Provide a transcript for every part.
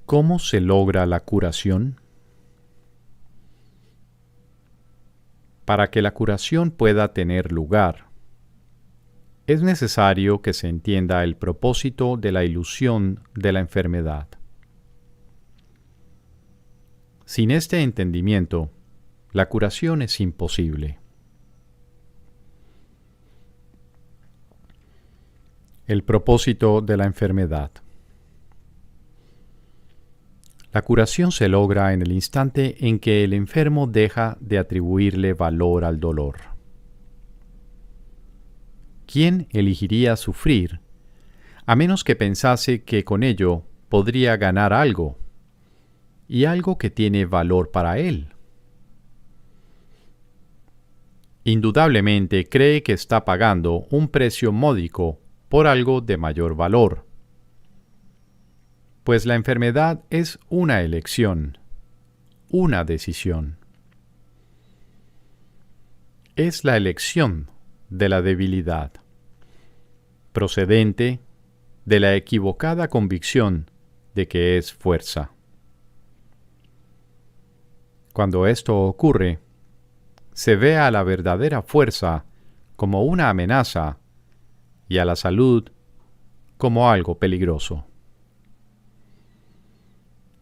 ¿Cómo se logra la curación? Para que la curación pueda tener lugar, es necesario que se entienda el propósito de la ilusión de la enfermedad. Sin este entendimiento, la curación es imposible. El propósito de la enfermedad. La curación se logra en el instante en que el enfermo deja de atribuirle valor al dolor. ¿Quién elegiría sufrir, a menos que pensase que con ello podría ganar algo, y algo que tiene valor para él? Indudablemente cree que está pagando un precio módico por algo de mayor valor, pues la enfermedad es una elección, una decisión. Es la elección de la debilidad, procedente de la equivocada convicción de que es fuerza. Cuando esto ocurre, se ve a la verdadera fuerza como una amenaza y a la salud como algo peligroso.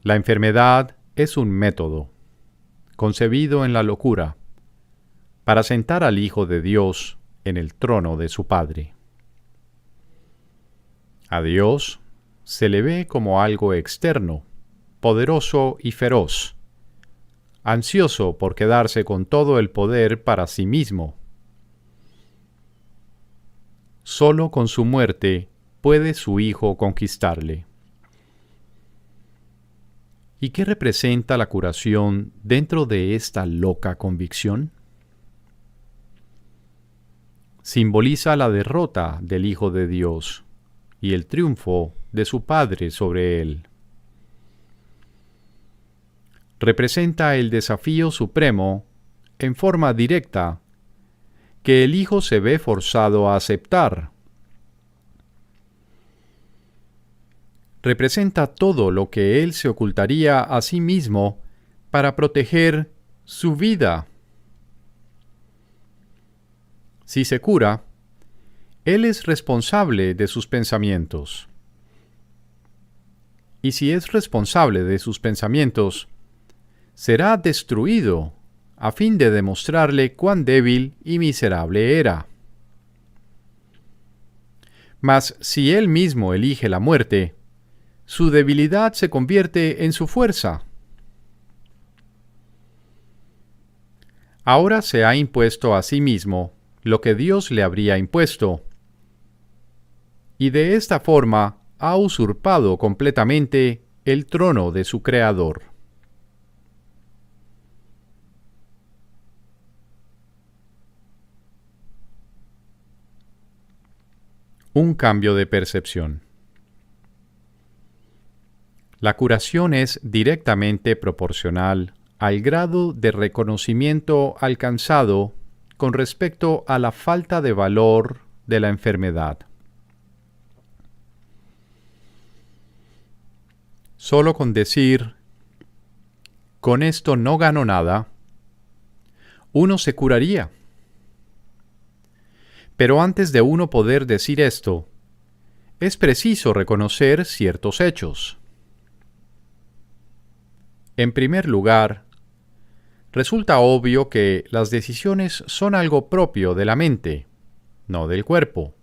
La enfermedad es un método, concebido en la locura, para sentar al Hijo de Dios en el trono de su Padre. A Dios se le ve como algo externo, poderoso y feroz, ansioso por quedarse con todo el poder para sí mismo. Solo con su muerte puede su Hijo conquistarle. ¿Y qué representa la curación dentro de esta loca convicción? Simboliza la derrota del Hijo de Dios y el triunfo de su Padre sobre él. Representa el desafío supremo, en forma directa, que el Hijo se ve forzado a aceptar. Representa todo lo que él se ocultaría a sí mismo para proteger su vida. Si se cura, él es responsable de sus pensamientos. Y si es responsable de sus pensamientos, será destruido a fin de demostrarle cuán débil y miserable era. Mas si él mismo elige la muerte, su debilidad se convierte en su fuerza. Ahora se ha impuesto a sí mismo lo que Dios le habría impuesto, y de esta forma ha usurpado completamente el trono de su Creador. Un cambio de percepción. La curación es directamente proporcional al grado de reconocimiento alcanzado con respecto a la falta de valor de la enfermedad. Solo con decir, con esto no gano nada, uno se curaría. Pero antes de uno poder decir esto, es preciso reconocer ciertos hechos. En primer lugar, resulta obvio que las decisiones son algo propio de la mente, no del cuerpo.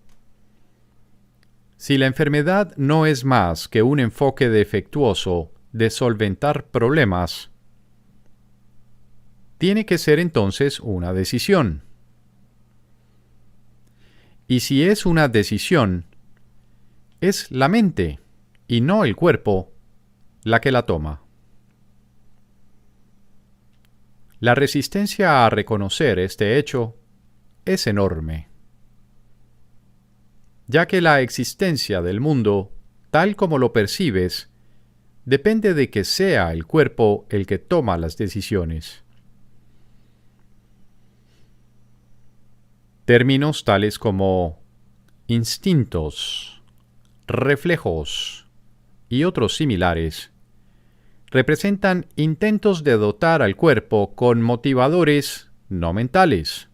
Si la enfermedad no es más que un enfoque defectuoso de solventar problemas, tiene que ser entonces una decisión. Y si es una decisión, es la mente, y no el cuerpo, la que la toma. La resistencia a reconocer este hecho es enorme, ya que la existencia del mundo, tal como lo percibes, depende de que sea el cuerpo el que toma las decisiones. Términos tales como instintos, reflejos y otros similares representan intentos de dotar al cuerpo con motivadores no mentales.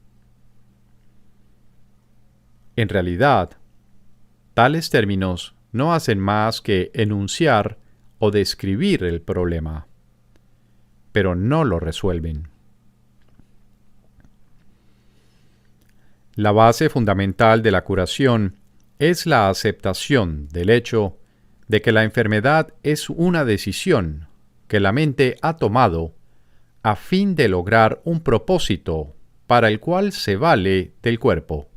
En realidad, tales términos no hacen más que enunciar o describir el problema, pero no lo resuelven. La base fundamental de la curación es la aceptación del hecho de que la enfermedad es una decisión que la mente ha tomado a fin de lograr un propósito para el cual se vale del cuerpo.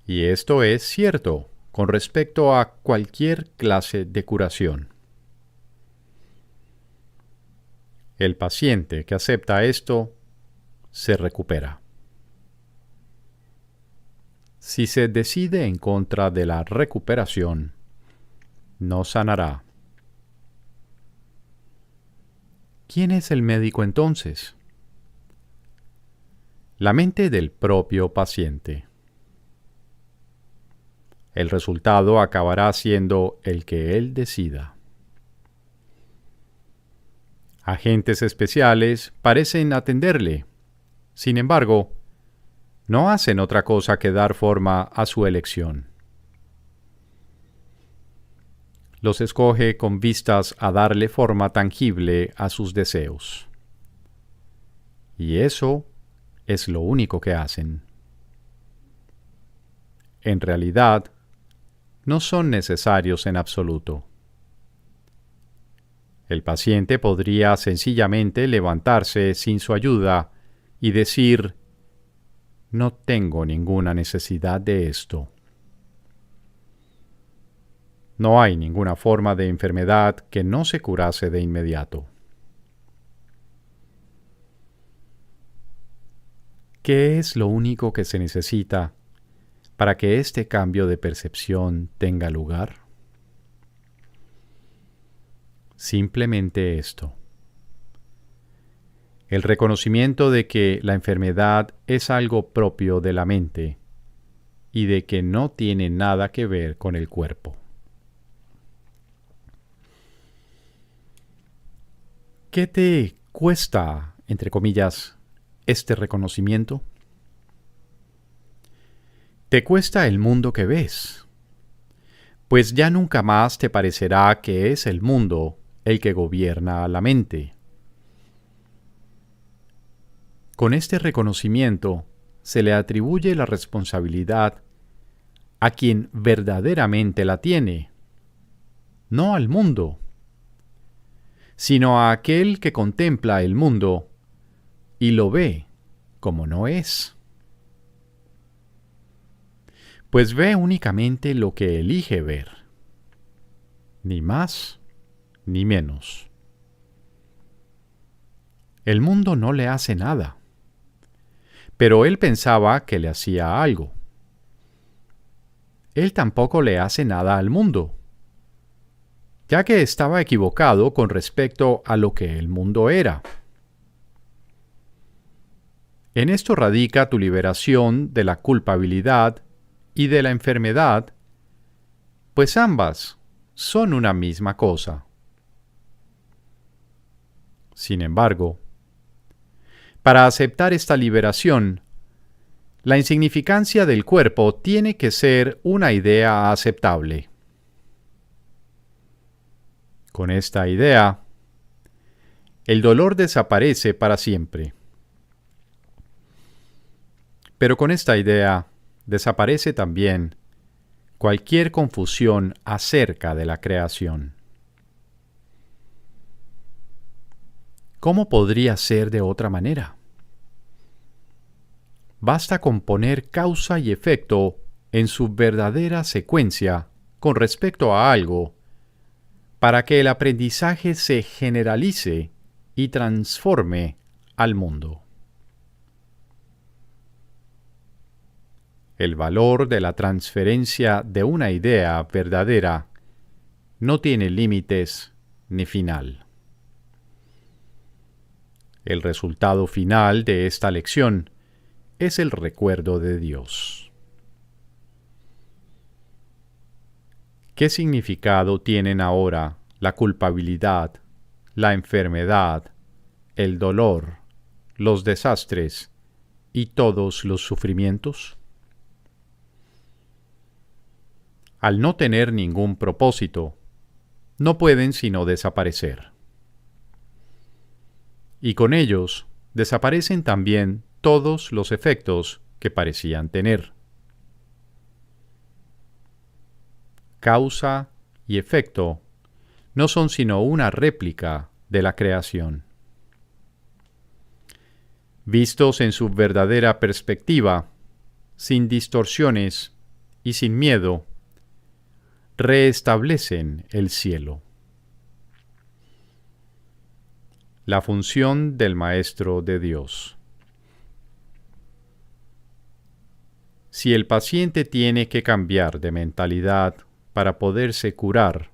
Y esto es cierto con respecto a cualquier clase de curación. El paciente que acepta esto se recupera. Si se decide en contra de la recuperación, no sanará. ¿Quién es el médico entonces? La mente del propio paciente. El resultado acabará siendo el que él decida. Agentes especiales parecen atenderle. Sin embargo, no hacen otra cosa que dar forma a su elección. Los escoge con vistas a darle forma tangible a sus deseos. Y eso es lo único que hacen. En realidad, no son necesarios en absoluto. El paciente podría sencillamente levantarse sin su ayuda y decir: no tengo ninguna necesidad de esto. No hay ninguna forma de enfermedad que no se curase de inmediato. ¿Qué es lo único que se necesita para que este cambio de percepción tenga lugar? Simplemente esto: el reconocimiento de que la enfermedad es algo propio de la mente y de que no tiene nada que ver con el cuerpo. ¿Qué te cuesta, entre comillas, este reconocimiento? Te cuesta el mundo que ves, pues ya nunca más te parecerá que es el mundo el que gobierna a la mente. Con este reconocimiento se le atribuye la responsabilidad a quien verdaderamente la tiene, no al mundo, sino a aquel que contempla el mundo y lo ve como no es. Pues ve únicamente lo que elige ver, ni más ni menos. El mundo no le hace nada, pero él pensaba que le hacía algo. Él tampoco le hace nada al mundo, ya que estaba equivocado con respecto a lo que el mundo era. En esto radica tu liberación de la culpabilidad y de la enfermedad, pues ambas son una misma cosa. Sin embargo, para aceptar esta liberación, la insignificancia del cuerpo tiene que ser una idea aceptable. Con esta idea, el dolor desaparece para siempre. Pero con esta idea desaparece también cualquier confusión acerca de la creación. ¿Cómo podría ser de otra manera? Basta con poner causa y efecto en su verdadera secuencia con respecto a algo para que el aprendizaje se generalice y transforme al mundo. El valor de la transferencia de una idea verdadera no tiene límites ni final. El resultado final de esta lección es el recuerdo de Dios. ¿Qué significado tienen ahora la culpabilidad, la enfermedad, el dolor, los desastres y todos los sufrimientos? Al no tener ningún propósito, no pueden sino desaparecer. Y con ellos desaparecen también todos los efectos que parecían tener. Causa y efecto no son sino una réplica de la creación. Vistos en su verdadera perspectiva, sin distorsiones y sin miedo, reestablecen el cielo. La función del Maestro de Dios. Si el paciente tiene que cambiar de mentalidad para poderse curar,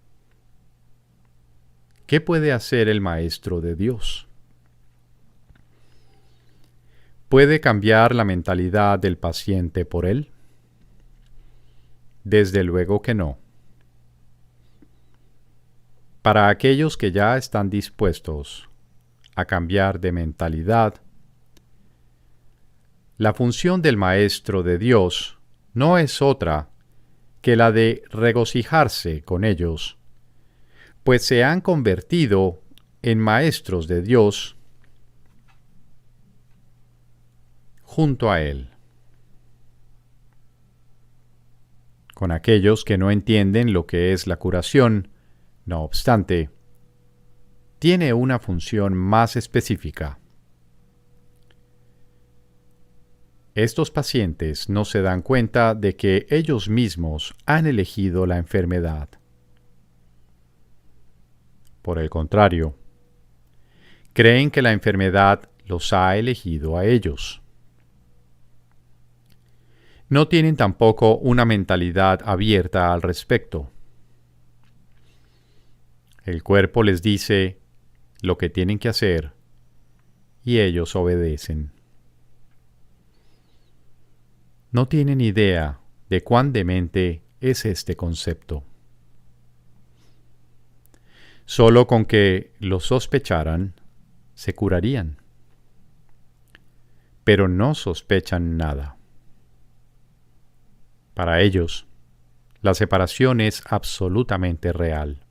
¿qué puede hacer el Maestro de Dios? ¿Puede cambiar la mentalidad del paciente por él? Desde luego que no. Para aquellos que ya están dispuestos a cambiar de mentalidad, la función del Maestro de Dios no es otra que la de regocijarse con ellos, pues se han convertido en maestros de Dios junto a Él. Con aquellos que no entienden lo que es la curación, no obstante, tiene una función más específica. Estos pacientes no se dan cuenta de que ellos mismos han elegido la enfermedad. Por el contrario, creen que la enfermedad los ha elegido a ellos. No tienen tampoco una mentalidad abierta al respecto. El cuerpo les dice lo que tienen que hacer y ellos obedecen. No tienen idea de cuán demente es este concepto. Solo con que lo sospecharan, se curarían. Pero no sospechan nada. Para ellos, la separación es absolutamente real.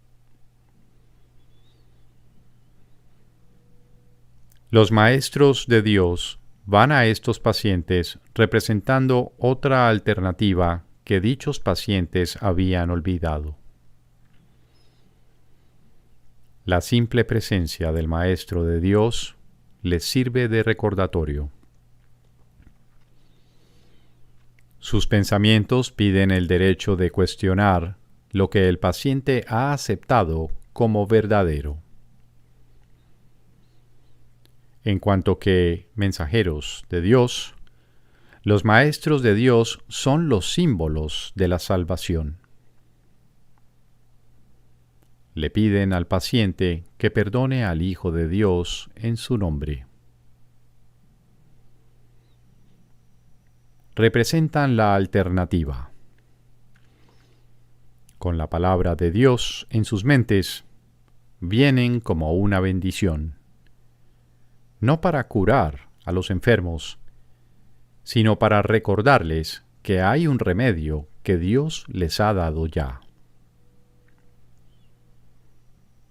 Los maestros de Dios van a estos pacientes representando otra alternativa que dichos pacientes habían olvidado. La simple presencia del Maestro de Dios les sirve de recordatorio. Sus pensamientos piden el derecho de cuestionar lo que el paciente ha aceptado como verdadero. En cuanto que mensajeros de Dios, los maestros de Dios son los símbolos de la salvación. Le piden al paciente que perdone al Hijo de Dios en su nombre. Representan la alternativa. Con la palabra de Dios en sus mentes, vienen como una bendición. No para curar a los enfermos, sino para recordarles que hay un remedio que Dios les ha dado ya.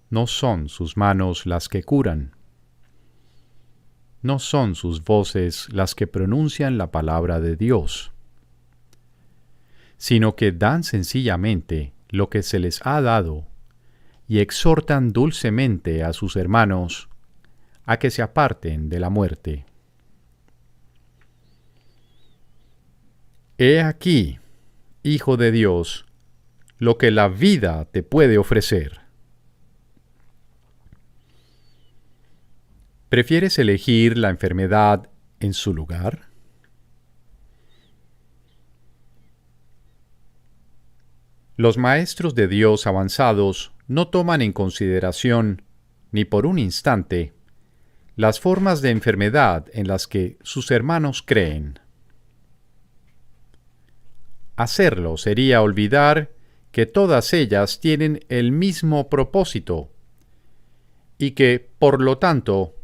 No son sus manos las que curan. No son sus voces las que pronuncian la palabra de Dios, sino que dan sencillamente lo que se les ha dado y exhortan dulcemente a sus hermanos a que se aparten de la muerte. He aquí, Hijo de Dios, lo que la vida te puede ofrecer. ¿Prefieres elegir la enfermedad en su lugar? Los maestros de Dios avanzados no toman en consideración, ni por un instante, las formas de enfermedad en las que sus hermanos creen. Hacerlo sería olvidar que todas ellas tienen el mismo propósito y que, por lo tanto,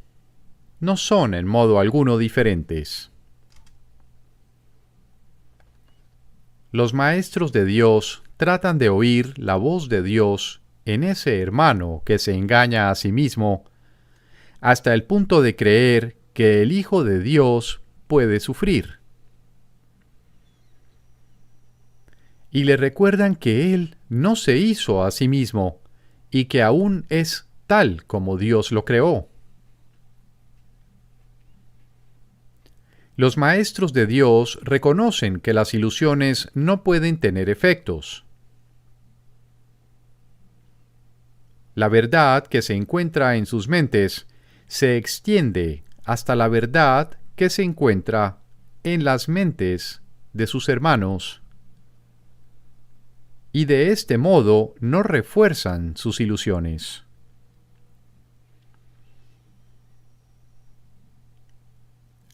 no son en modo alguno diferentes. Los maestros de Dios tratan de oír la voz de Dios en ese hermano que se engaña a sí mismo, hasta el punto de creer que el Hijo de Dios puede sufrir. Y le recuerdan que Él no se hizo a sí mismo y que aún es tal como Dios lo creó. Los maestros de Dios reconocen que las ilusiones no pueden tener efectos. La verdad que se encuentra en sus mentes se extiende hasta la verdad que se encuentra en las mentes de sus hermanos, y de este modo no refuerzan sus ilusiones.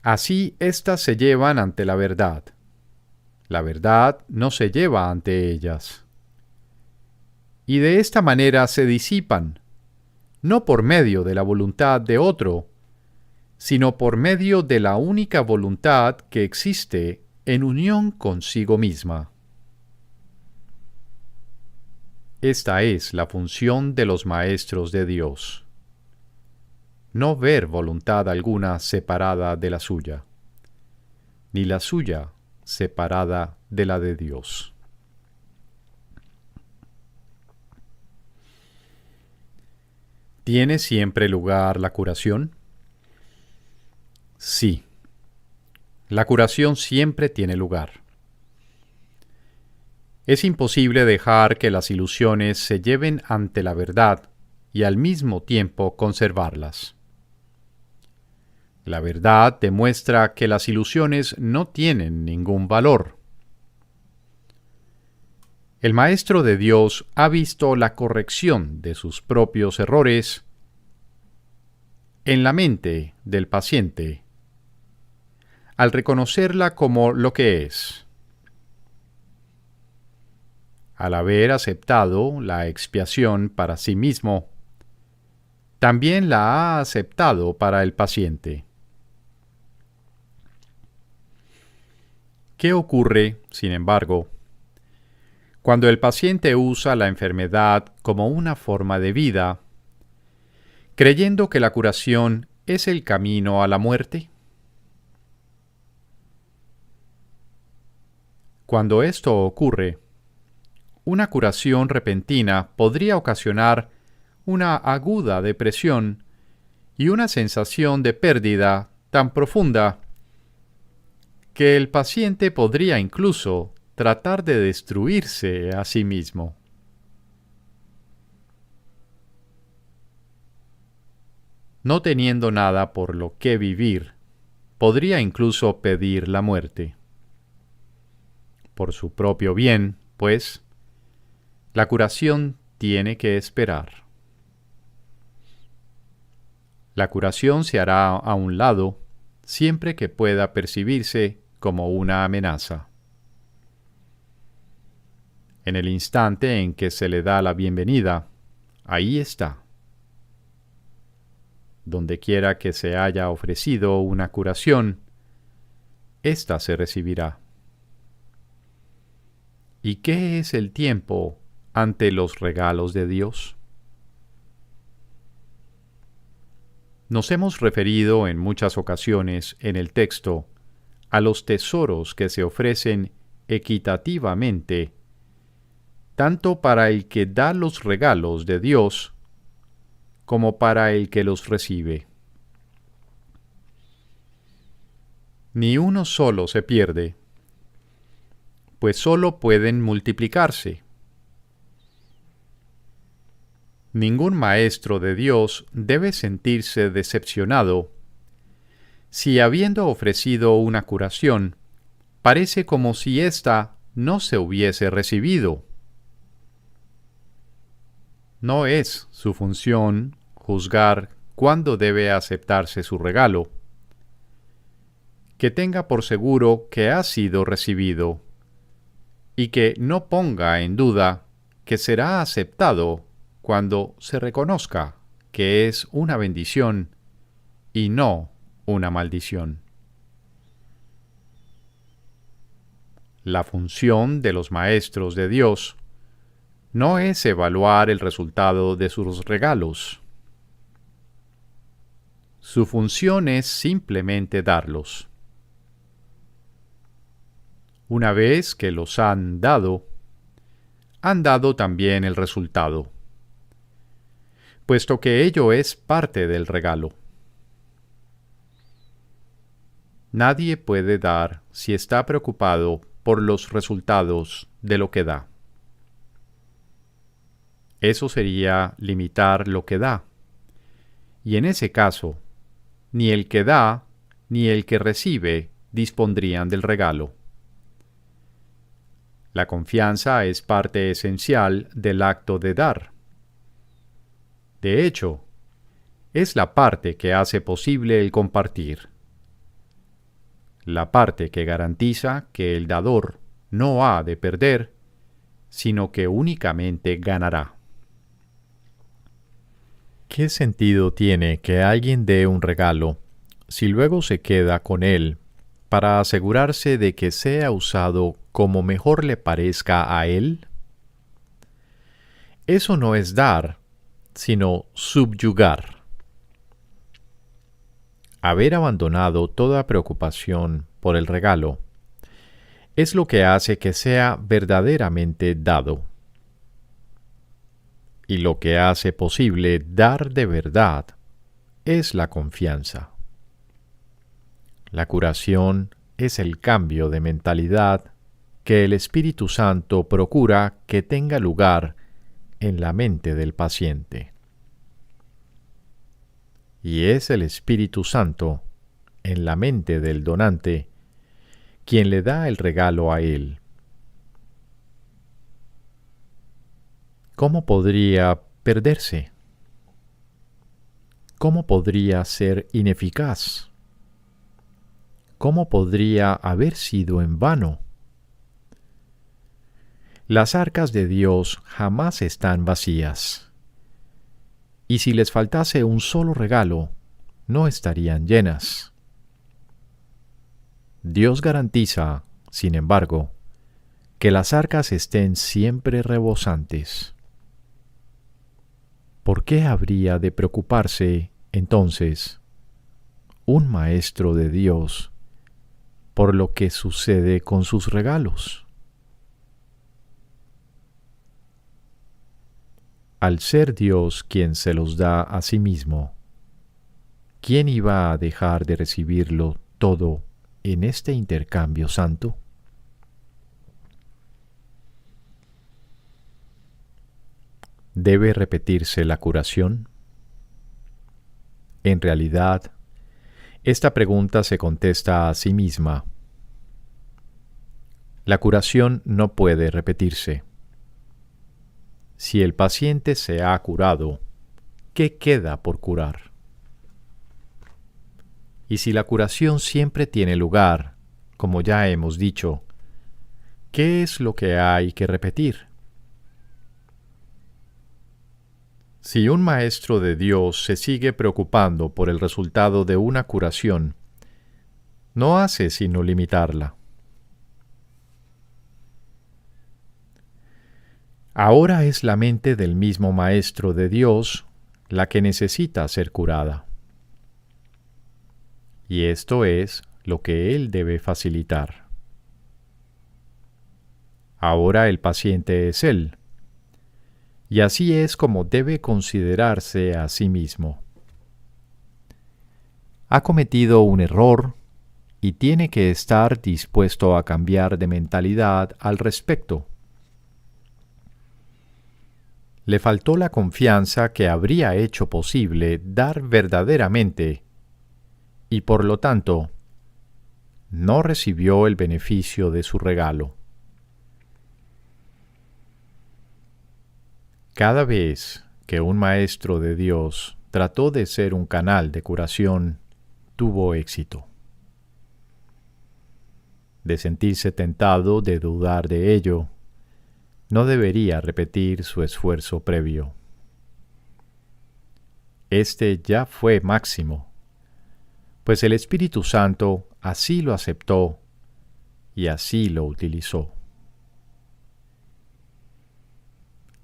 Así éstas se llevan ante la verdad. La verdad no se lleva ante ellas. Y de esta manera se disipan, no por medio de la voluntad de otro, sino por medio de la única voluntad que existe en unión consigo misma. Esta es la función de los maestros de Dios. No ver voluntad alguna separada de la suya, ni la suya separada de la de Dios. ¿Tiene siempre lugar la curación? Sí. La curación siempre tiene lugar. Es imposible dejar que las ilusiones se lleven ante la verdad y al mismo tiempo conservarlas. La verdad demuestra que las ilusiones no tienen ningún valor. El Maestro de Dios ha visto la corrección de sus propios errores en la mente del paciente, al reconocerla como lo que es. Al haber aceptado la expiación para sí mismo, también la ha aceptado para el paciente. ¿Qué ocurre, sin embargo, cuando el paciente usa la enfermedad como una forma de vida, creyendo que la curación es el camino a la muerte? Cuando esto ocurre, una curación repentina podría ocasionar una aguda depresión y una sensación de pérdida tan profunda que el paciente podría incluso tratar de destruirse a sí mismo. No teniendo nada por lo que vivir, podría incluso pedir la muerte. Por su propio bien, pues, la curación tiene que esperar. La curación se hará a un lado siempre que pueda percibirse como una amenaza. En el instante en que se le da la bienvenida, ahí está. Donde quiera que se haya ofrecido una curación, ésta se recibirá. ¿Y qué es el tiempo ante los regalos de Dios? Nos hemos referido en muchas ocasiones en el texto a los tesoros que se ofrecen equitativamente, tanto para el que da los regalos de Dios como para el que los recibe. Ni uno solo se pierde, pues solo pueden multiplicarse. Ningún maestro de Dios debe sentirse decepcionado si, habiendo ofrecido una curación, parece como si ésta no se hubiese recibido. No es su función juzgar cuándo debe aceptarse su regalo. Que tenga por seguro que ha sido recibido y que no ponga en duda que será aceptado cuando se reconozca que es una bendición y no una maldición. La función de los maestros de Dios no es evaluar el resultado de sus regalos. Su función es simplemente darlos. Una vez que los han dado también el resultado, puesto que ello es parte del regalo. Nadie puede dar si está preocupado por los resultados de lo que da. Eso sería limitar lo que da. Y en ese caso, ni el que da ni el que recibe dispondrían del regalo. La confianza es parte esencial del acto de dar. De hecho, es la parte que hace posible el compartir. La parte que garantiza que el dador no ha de perder, sino que únicamente ganará. ¿Qué sentido tiene que alguien dé un regalo si luego se queda con él para asegurarse de que sea usado como mejor le parezca a él? Eso no es dar, sino subyugar. Haber abandonado toda preocupación por el regalo es lo que hace que sea verdaderamente dado. Y lo que hace posible dar de verdad es la confianza. La curación es el cambio de mentalidad que el Espíritu Santo procura que tenga lugar en la mente del paciente. Y es el Espíritu Santo, en la mente del donante, quien le da el regalo a él. ¿Cómo podría perderse? ¿Cómo podría ser ineficaz? ¿Cómo podría haber sido en vano? Las arcas de Dios jamás están vacías. Y si les faltase un solo regalo, no estarían llenas. Dios garantiza, sin embargo, que las arcas estén siempre rebosantes. ¿Por qué habría de preocuparse, entonces, un maestro de Dios por lo que sucede con sus regalos? Al ser Dios quien se los da a sí mismo, ¿quién iba a dejar de recibirlo todo en este intercambio santo? ¿Debe repetirse la curación? En realidad, esta pregunta se contesta a sí misma. La curación no puede repetirse. Si el paciente se ha curado, ¿qué queda por curar? Y si la curación siempre tiene lugar, como ya hemos dicho, ¿qué es lo que hay que repetir? Si un maestro de Dios se sigue preocupando por el resultado de una curación, no hace sino limitarla. Ahora es la mente del mismo maestro de Dios la que necesita ser curada. Y esto es lo que él debe facilitar. Ahora el paciente es él. Y así es como debe considerarse a sí mismo. Ha cometido un error y tiene que estar dispuesto a cambiar de mentalidad al respecto. Le faltó la confianza que habría hecho posible dar verdaderamente y por lo tanto no recibió el beneficio de su regalo. Cada vez que un maestro de Dios trató de ser un canal de curación, tuvo éxito. De sentirse tentado de dudar de ello, no debería repetir su esfuerzo previo. Este ya fue máximo, pues el Espíritu Santo así lo aceptó y así lo utilizó.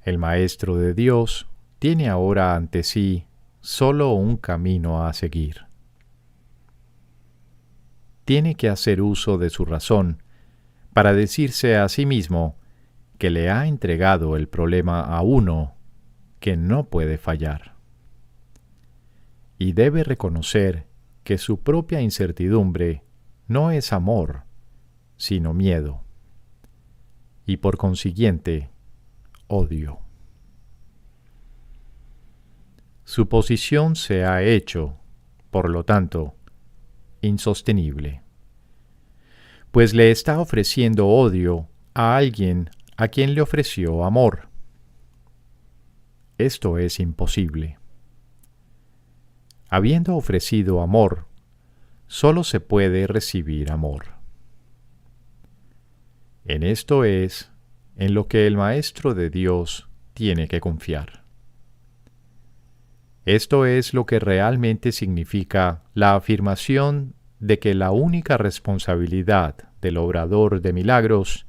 El Maestro de Dios tiene ahora ante sí solo un camino a seguir. Tiene que hacer uso de su razón para decirse a sí mismo que le ha entregado el problema a uno que no puede fallar. Y debe reconocer que su propia incertidumbre no es amor, sino miedo, y por consiguiente, odio. Su posición se ha hecho, por lo tanto, insostenible, pues le está ofreciendo odio a alguien a quien le ofreció amor. Esto es imposible. Habiendo ofrecido amor, solo se puede recibir amor. En esto es en lo que el Maestro de Dios tiene que confiar. Esto es lo que realmente significa la afirmación de que la única responsabilidad del obrador de milagros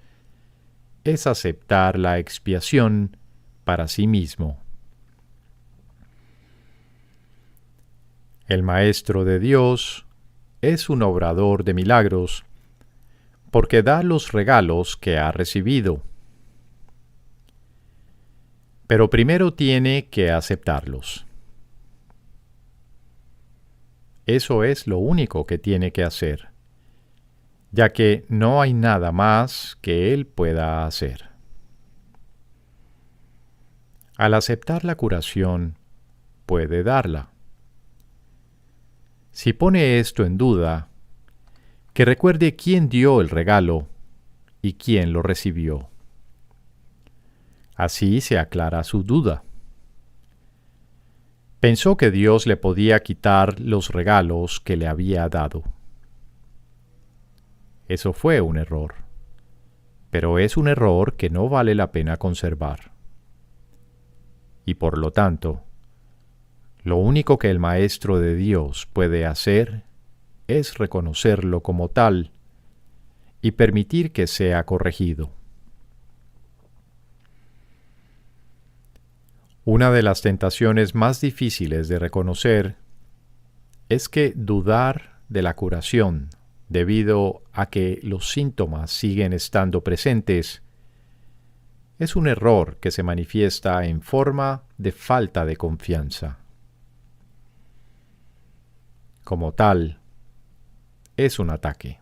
es aceptar la expiación para sí mismo. El Maestro de Dios es un obrador de milagros porque da los regalos que ha recibido. Pero primero tiene que aceptarlos. Eso es lo único que tiene que hacer, ya que no hay nada más que él pueda hacer. Al aceptar la curación, puede darla. Si pone esto en duda, que recuerde quién dio el regalo y quién lo recibió. Así se aclara su duda. Pensó que Dios le podía quitar los regalos que le había dado. Eso fue un error, pero es un error que no vale la pena conservar. Y por lo tanto, lo único que el Maestro de Dios puede hacer es reconocerlo como tal y permitir que sea corregido. Una de las tentaciones más difíciles de reconocer es que dudar de la curación debido a que los síntomas siguen estando presentes es un error que se manifiesta en forma de falta de confianza. Como tal, es un ataque.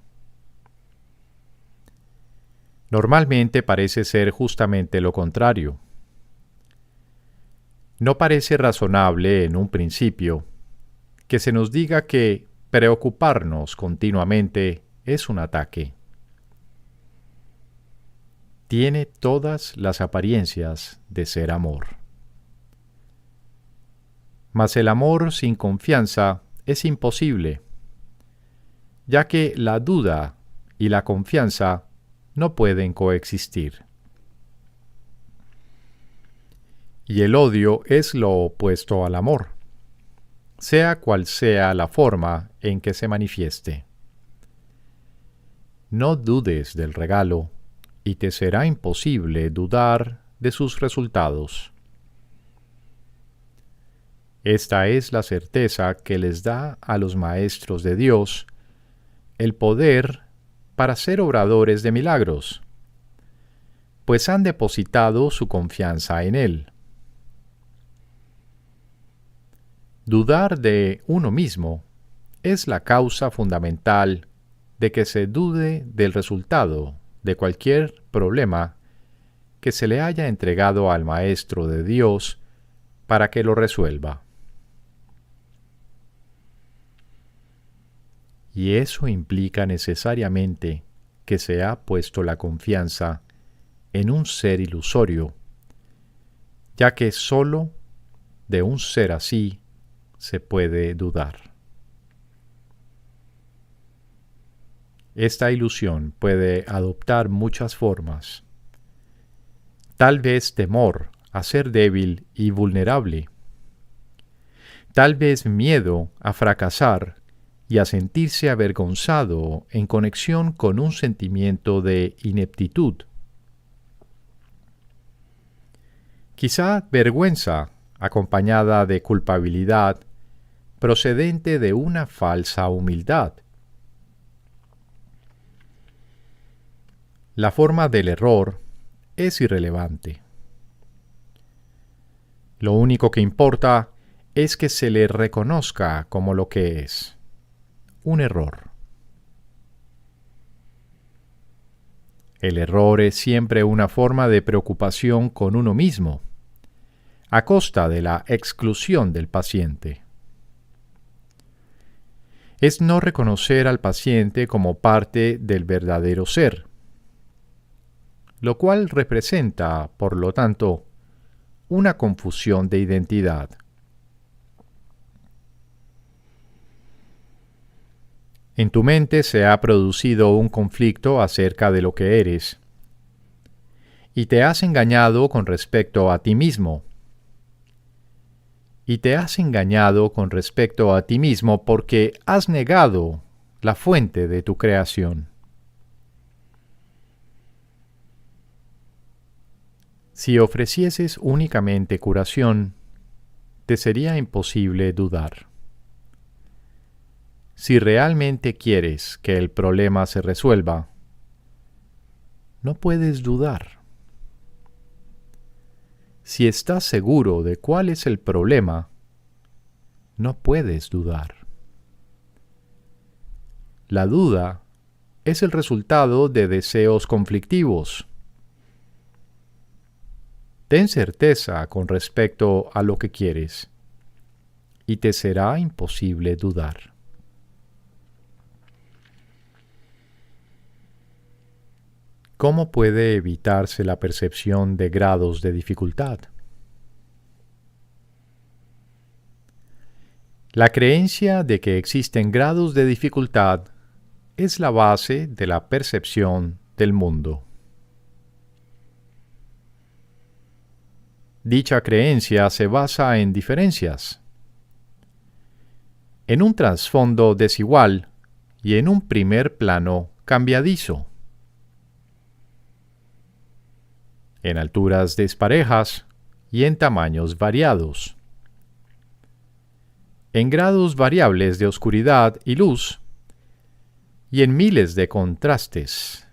Normalmente parece ser justamente lo contrario. No parece razonable en un principio que se nos diga que preocuparnos continuamente es un ataque. Tiene todas las apariencias de ser amor. Mas el amor sin confianza es imposible, ya que la duda y la confianza no pueden coexistir. Y el odio es lo opuesto al amor, sea cual sea la forma en que se manifieste. No dudes del regalo, y te será imposible dudar de sus resultados. Esta es la certeza que les da a los maestros de Dios el poder para ser obradores de milagros, pues han depositado su confianza en Él. Dudar de uno mismo es la causa fundamental de que se dude del resultado de cualquier problema que se le haya entregado al Maestro de Dios para que lo resuelva. Y eso implica necesariamente que se ha puesto la confianza en un ser ilusorio, ya que sólo de un ser así se puede dudar. Esta ilusión puede adoptar muchas formas. tal vez temor a ser débil y vulnerable, tal vez miedo a fracasar y a sentirse avergonzado en conexión con un sentimiento de ineptitud. Quizá vergüenza acompañada de culpabilidad procedente de una falsa humildad. La forma del error es irrelevante. Lo único que importa es que se le reconozca como lo que es, un error. El error es siempre una forma de preocupación con uno mismo, a costa de la exclusión del paciente. Es no reconocer al paciente como parte del verdadero ser, lo cual representa, por lo tanto, una confusión de identidad. En tu mente se ha producido un conflicto acerca de lo que eres, y te has engañado con respecto a ti mismo. Y te has engañado con respecto a ti mismo porque has negado la fuente de tu creación. Si ofrecieses únicamente curación, te sería imposible dudar. Si realmente quieres que el problema se resuelva, no puedes dudar. Si estás seguro de cuál es el problema, no puedes dudar. La duda es el resultado de deseos conflictivos. Ten certeza con respecto a lo que quieres, y te será imposible dudar. ¿Cómo puede evitarse la percepción de grados de dificultad? La creencia de que existen grados de dificultad es la base de la percepción del mundo. Dicha creencia se basa en diferencias, en un trasfondo desigual y en un primer plano cambiadizo, en alturas disparejas y en tamaños variados, en grados variables de oscuridad y luz, y en miles de contrastes,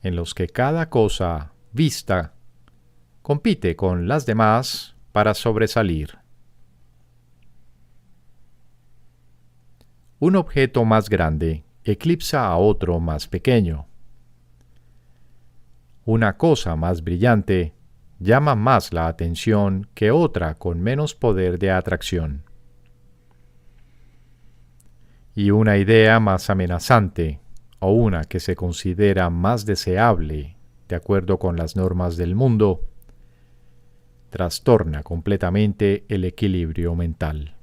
en los que cada cosa vista compite con las demás para sobresalir. Un objeto más grande eclipsa a otro más pequeño. Una cosa más brillante llama más la atención que otra con menos poder de atracción. Y una idea más amenazante, o una que se considera más deseable, de acuerdo con las normas del mundo, trastorna completamente el equilibrio mental.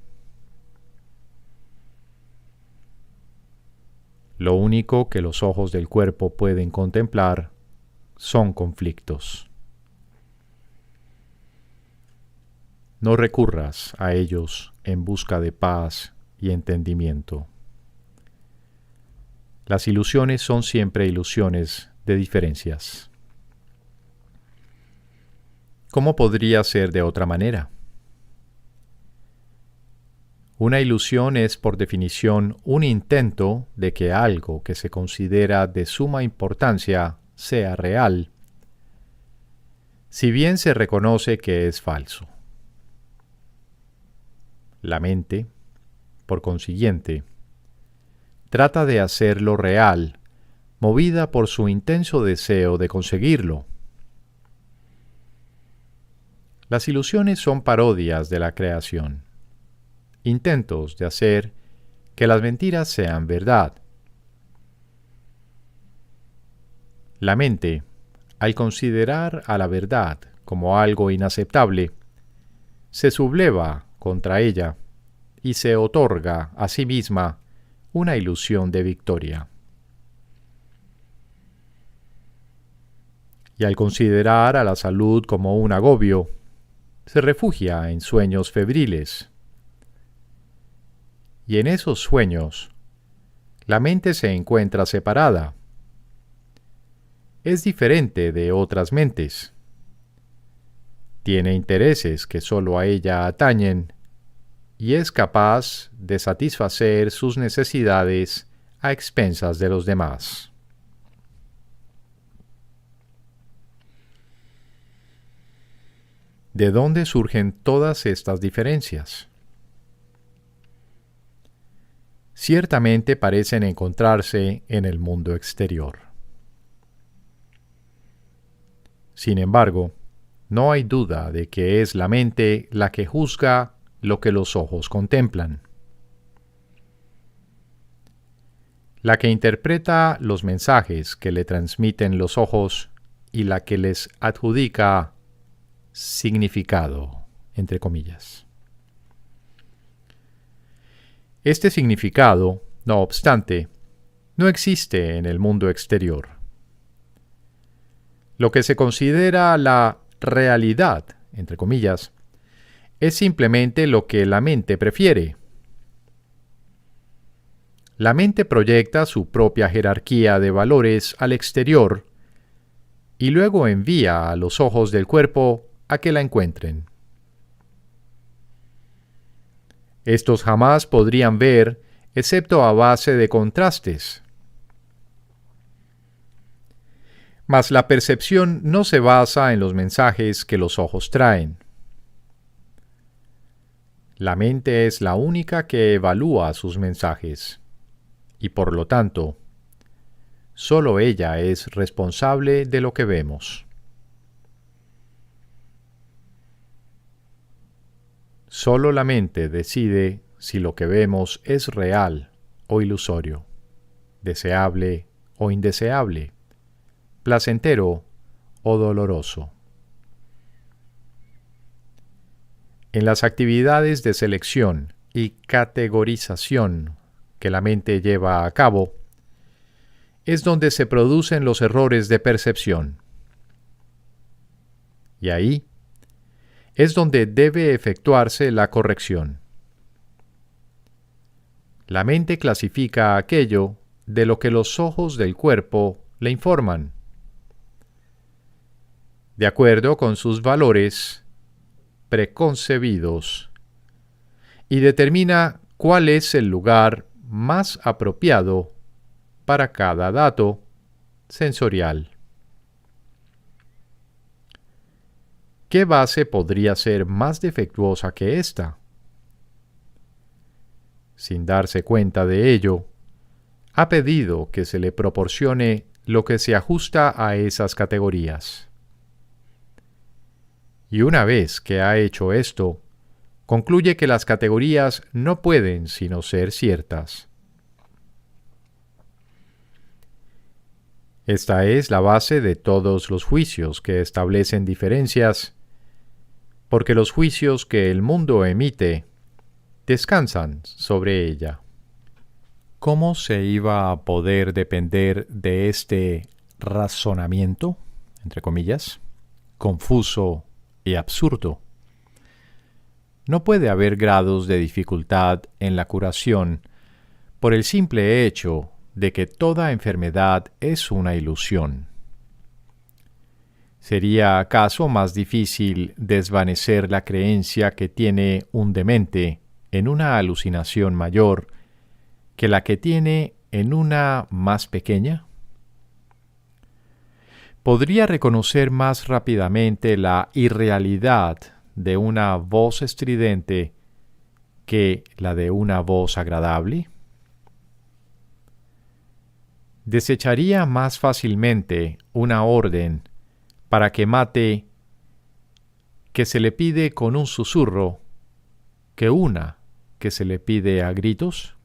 Lo único que los ojos del cuerpo pueden contemplar son conflictos. No recurras a ellos en busca de paz y entendimiento. Las ilusiones son siempre ilusiones de diferencias. ¿Cómo podría ser de otra manera? Una ilusión es por definición un intento de que algo que se considera de suma importancia sea real, si bien se reconoce que es falso. La mente, por consiguiente, trata de hacerlo real, movida por su intenso deseo de conseguirlo. Las ilusiones son parodias de la creación, intentos de hacer que las mentiras sean verdad. La mente, al considerar a la verdad como algo inaceptable, se subleva contra ella y se otorga a sí misma una ilusión de victoria. y al considerar a la salud como un agobio, se refugia en sueños febriles. Y en esos sueños, la mente se encuentra separada. Es diferente de otras mentes. Tiene intereses que solo a ella atañen y es capaz de satisfacer sus necesidades a expensas de los demás. ¿De dónde surgen todas estas diferencias? Ciertamente parecen encontrarse en el mundo exterior. Sin embargo, no hay duda de que es la mente la que juzga lo que los ojos contemplan, la que interpreta los mensajes que le transmiten los ojos y la que les adjudica significado, entre comillas. Este significado, no obstante, no existe en el mundo exterior. Lo que se considera la realidad, entre comillas, es simplemente lo que la mente prefiere. La mente proyecta su propia jerarquía de valores al exterior y luego envía a los ojos del cuerpo a que la encuentren. Estos jamás podrían ver excepto a base de contrastes. Mas la percepción no se basa en los mensajes que los ojos traen. La mente es la única que evalúa sus mensajes, y por lo tanto, solo ella es responsable de lo que vemos. Solo la mente decide si lo que vemos es real o ilusorio, deseable o indeseable, placentero o doloroso. En las actividades de selección y categorización que la mente lleva a cabo, es donde se producen los errores de percepción. Y ahí es donde debe efectuarse la corrección. La mente clasifica aquello de lo que los ojos del cuerpo le informan, de acuerdo con sus valores preconcebidos, y determina cuál es el lugar más apropiado para cada dato sensorial. ¿Qué base podría ser más defectuosa que esta? Sin darse cuenta de ello, ha pedido que se le proporcione lo que se ajusta a esas categorías. Y una vez que ha hecho esto, concluye que las categorías no pueden sino ser ciertas. Esta es la base de todos los juicios que establecen diferencias, porque los juicios que el mundo emite descansan sobre ella. ¿Cómo se iba a poder depender de este razonamiento, entre comillas, confuso y absurdo? No puede haber grados de dificultad en la curación por el simple hecho de que toda enfermedad es una ilusión. ¿Sería acaso más difícil desvanecer la creencia que tiene un demente en una alucinación mayor que la que tiene en una más pequeña? ¿Podría reconocer más rápidamente la irrealidad de una voz estridente que la de una voz agradable? ¿Desecharía más fácilmente una orden para que mate que se le pide con un susurro que una que se le pide a gritos?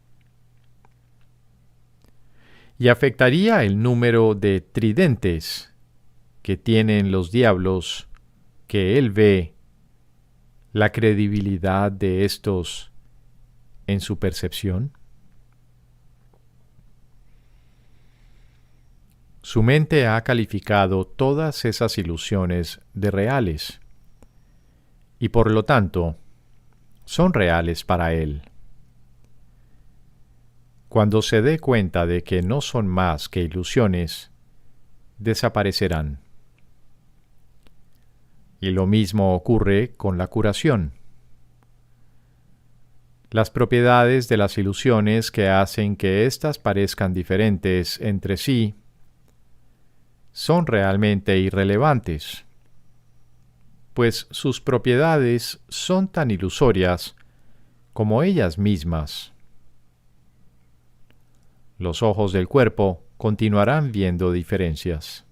¿Y afectaría el número de tridentes que tienen los diablos que él ve la credibilidad de estos en su percepción? Su mente ha calificado todas esas ilusiones de reales, y por lo tanto, son reales para él. Cuando se dé cuenta de que no son más que ilusiones, desaparecerán. Y lo mismo ocurre con la curación. Las propiedades de las ilusiones que hacen que éstas parezcan diferentes entre sí son realmente irrelevantes, pues sus propiedades son tan ilusorias como ellas mismas. Los ojos del cuerpo continuarán viendo diferencias,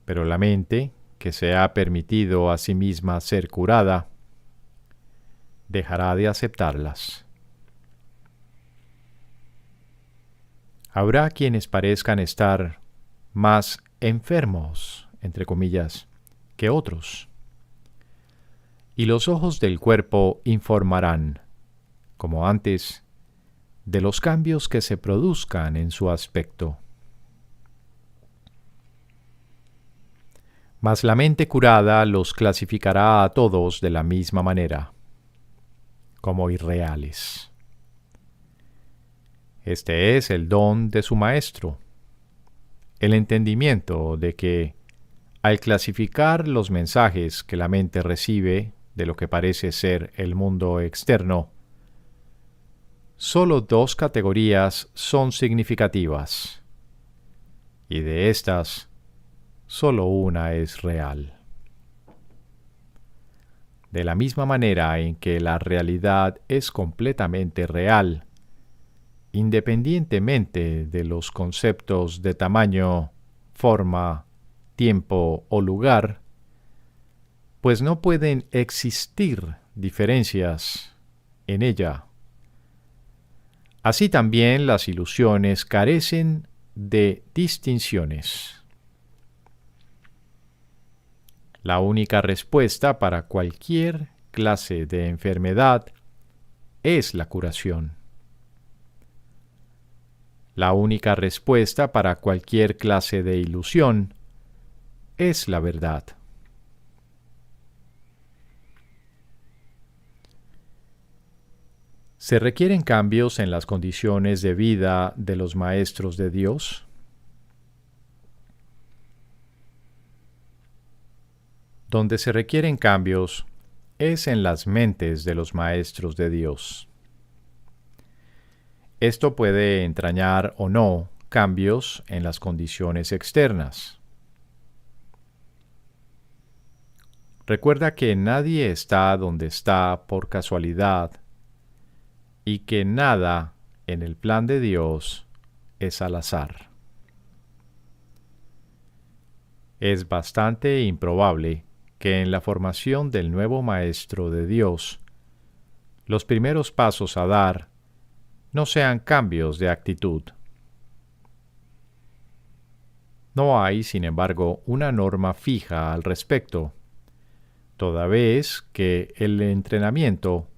pero la mente, que se ha permitido a sí misma ser curada, dejará de aceptarlas. Habrá quienes parezcan estar más enfermos, entre comillas, que otros. Y los ojos del cuerpo informarán, como antes, de los cambios que se produzcan en su aspecto. Mas la mente curada los clasificará a todos de la misma manera, como irreales. Este es el don de su maestro, el entendimiento de que, al clasificar los mensajes que la mente recibe de lo que parece ser el mundo externo, solo dos categorías son significativas, y de estas, solo una es real. De la misma manera en que la realidad es completamente real, independientemente de los conceptos de tamaño, forma, tiempo o lugar, pues no pueden existir diferencias en ella. Así también las ilusiones carecen de distinciones. La única respuesta para cualquier clase de enfermedad es la curación. La única respuesta para cualquier clase de ilusión es la verdad. ¿Se requieren cambios en las condiciones de vida de los maestros de Dios? Donde se requieren cambios es en las mentes de los maestros de Dios. Esto puede entrañar o no cambios en las condiciones externas. Recuerda que nadie está donde está por casualidad y que nada en el plan de Dios es al azar. Es bastante improbable que en la formación del nuevo maestro de Dios, los primeros pasos a dar no sean cambios de actitud. No hay, sin embargo, una norma fija al respecto, toda vez que el entrenamiento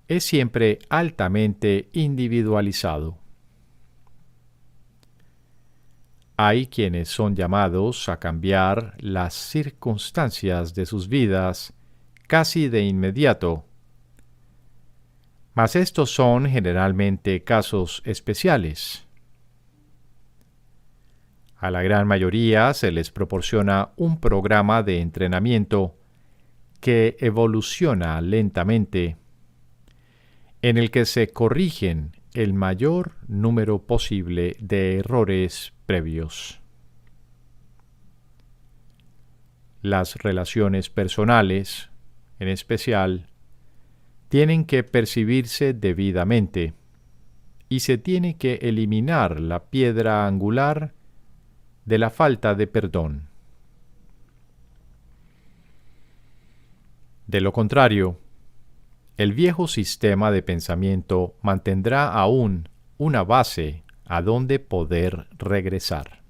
es siempre altamente individualizado. Hay quienes son llamados a cambiar las circunstancias de sus vidas casi de inmediato, mas estos son generalmente casos especiales. A la gran mayoría se les proporciona un programa de entrenamiento que evoluciona lentamente, en el que se corrigen el mayor número posible de errores previos. Las relaciones personales, en especial, tienen que percibirse debidamente y se tiene que eliminar la piedra angular de la falta de perdón. De lo contrario, el viejo sistema de pensamiento mantendrá aún una base a donde poder regresar.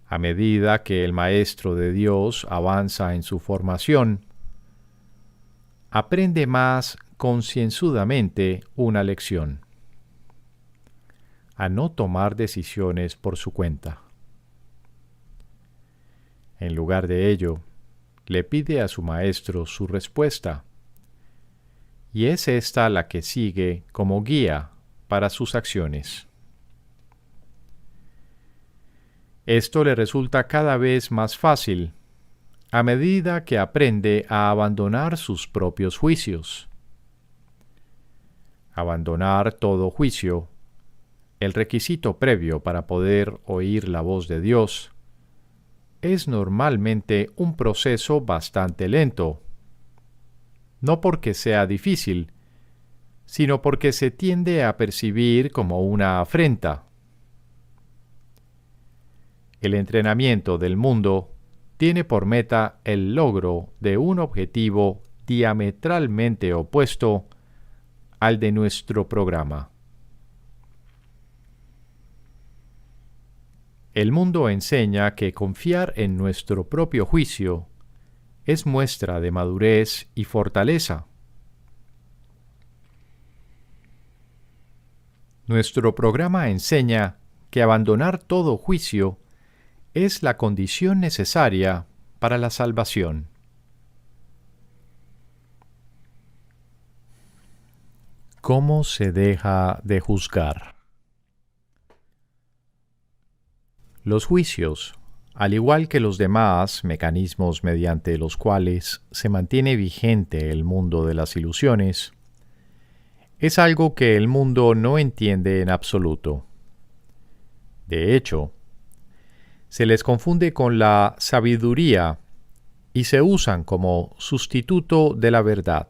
A medida que el Maestro de Dios avanza en su formación, aprende más concienzudamente una lección. a no tomar decisiones por su cuenta. En lugar de ello, le pide a su maestro su respuesta, y es esta la que sigue como guía para sus acciones. Esto le resulta cada vez más fácil a medida que aprende a abandonar sus propios juicios. Abandonar todo juicio, el requisito previo para poder oír la voz de Dios, es normalmente un proceso bastante lento, no porque sea difícil, sino porque se tiende a percibir como una afrenta. El entrenamiento del mundo tiene por meta el logro de un objetivo diametralmente opuesto al de nuestro programa. El mundo enseña que confiar en nuestro propio juicio es muestra de madurez y fortaleza. Nuestro programa enseña que abandonar todo juicio es la condición necesaria para la salvación. ¿Cómo se deja de juzgar? Los juicios, al igual que los demás mecanismos mediante los cuales se mantiene vigente el mundo de las ilusiones, es algo que el mundo no entiende en absoluto. De hecho, se les confunde con la sabiduría y se usan como sustituto de la verdad.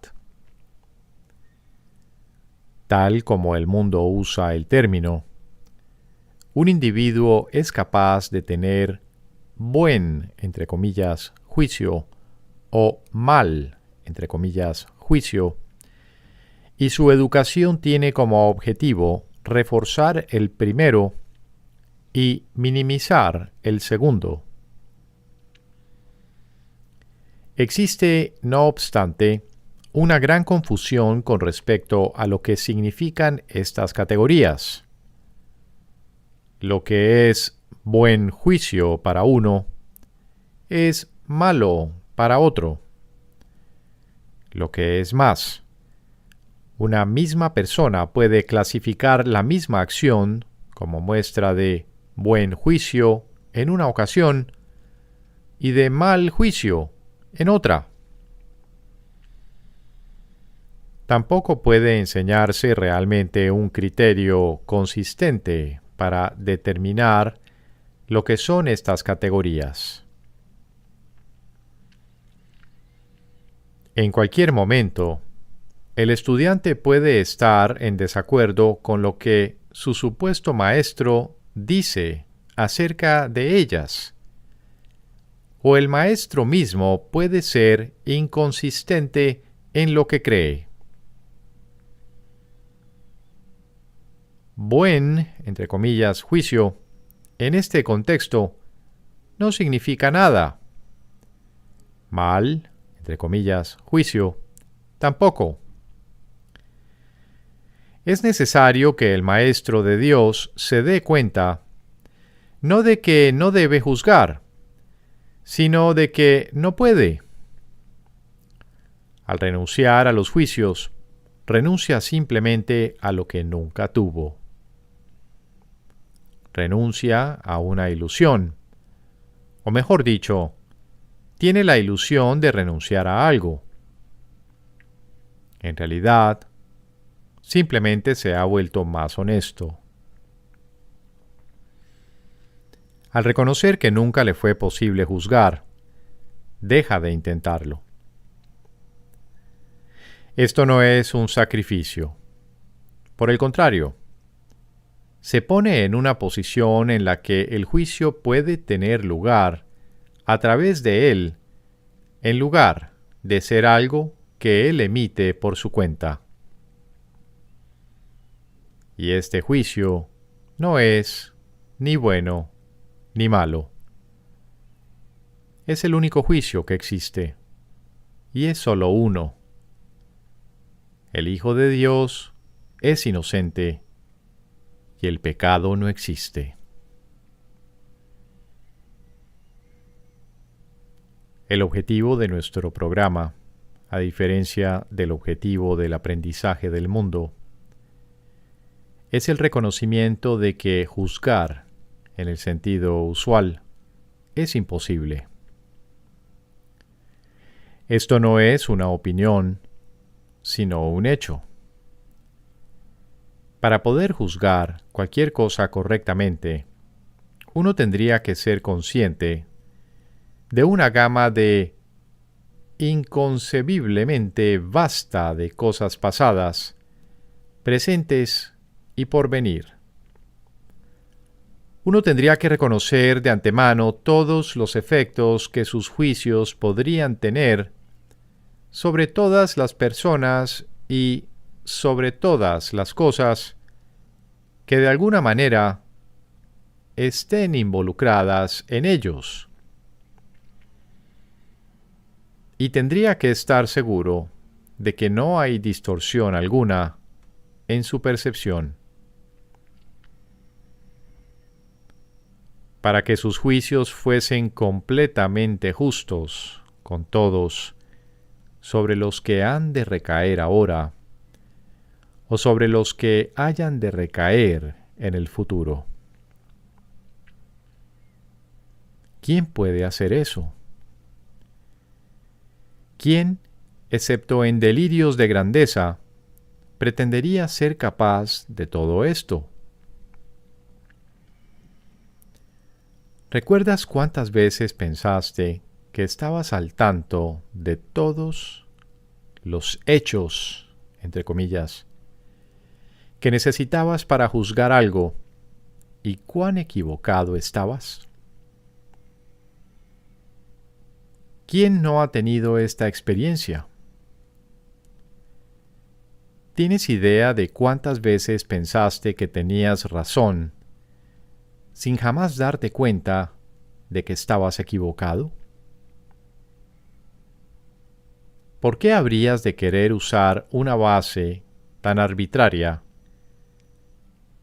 Tal como el mundo usa el término, un individuo es capaz de tener buen, entre comillas, juicio o mal, entre comillas, juicio, y su educación tiene como objetivo reforzar el primero y minimizar el segundo. Existe, no obstante, una gran confusión con respecto a lo que significan estas categorías. Lo que es buen juicio para uno es malo para otro. Lo que es más, una misma persona puede clasificar la misma acción como muestra de buen juicio en una ocasión y de mal juicio en otra. Tampoco puede enseñarse realmente un criterio consistente para determinar lo que son estas categorías. En cualquier momento, el estudiante puede estar en desacuerdo con lo que su supuesto maestro dice acerca de ellas, o el maestro mismo puede ser inconsistente en lo que cree. Buen, entre comillas, juicio, en este contexto, no significa nada. Mal, entre comillas, juicio, tampoco. Es necesario que el Maestro de Dios se dé cuenta, no de que no debe juzgar, sino de que no puede. Al renunciar a los juicios, renuncia simplemente a lo que nunca tuvo. Renuncia a una ilusión, o mejor dicho, tiene la ilusión de renunciar a algo. En realidad, simplemente se ha vuelto más honesto. Al reconocer que nunca le fue posible juzgar, deja de intentarlo. Esto no es un sacrificio. Por el contrario, se pone en una posición en la que el juicio puede tener lugar a través de él, en lugar de ser algo que él emite por su cuenta. Y este juicio no es ni bueno ni malo. Es el único juicio que existe, y es solo uno. El Hijo de Dios es inocente, y el pecado no existe. El objetivo de nuestro programa, a diferencia del objetivo del aprendizaje del mundo, es el reconocimiento de que juzgar, en el sentido usual, es imposible. Esto no es una opinión, sino un hecho. Para poder juzgar cualquier cosa correctamente, uno tendría que ser consciente de una gama de inconcebiblemente vasta de cosas pasadas, presentes y por venir. Uno tendría que reconocer de antemano todos los efectos que sus juicios podrían tener sobre todas las personas y sobre todas las cosas que de alguna manera estén involucradas en ellos. Y tendría que estar seguro de que no hay distorsión alguna en su percepción. Para que sus juicios fuesen completamente justos con todos sobre los que han de recaer ahora o sobre los que hayan de recaer en el futuro. ¿Quién puede hacer eso? ¿Quién, excepto en delirios de grandeza, pretendería ser capaz de todo esto? ¿Recuerdas cuántas veces pensaste que estabas al tanto de todos los hechos, entre comillas, que necesitabas para juzgar algo y cuán equivocado estabas? ¿Quién no ha tenido esta experiencia? ¿Tienes idea de cuántas veces pensaste que tenías razón sin jamás darte cuenta de que estabas equivocado? ¿Por qué habrías de querer usar una base tan arbitraria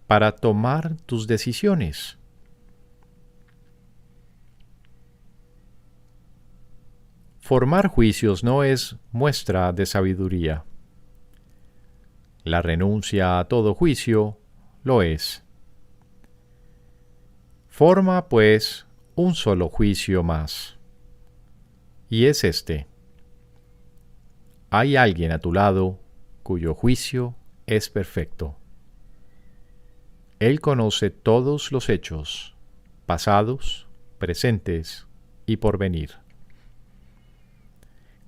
para tomar tus decisiones? Formar juicios no es muestra de sabiduría. La renuncia a todo juicio lo es. Forma, pues, un solo juicio más. Y es este. Hay alguien a tu lado cuyo juicio es perfecto. Él conoce todos los hechos, pasados, presentes y por venir.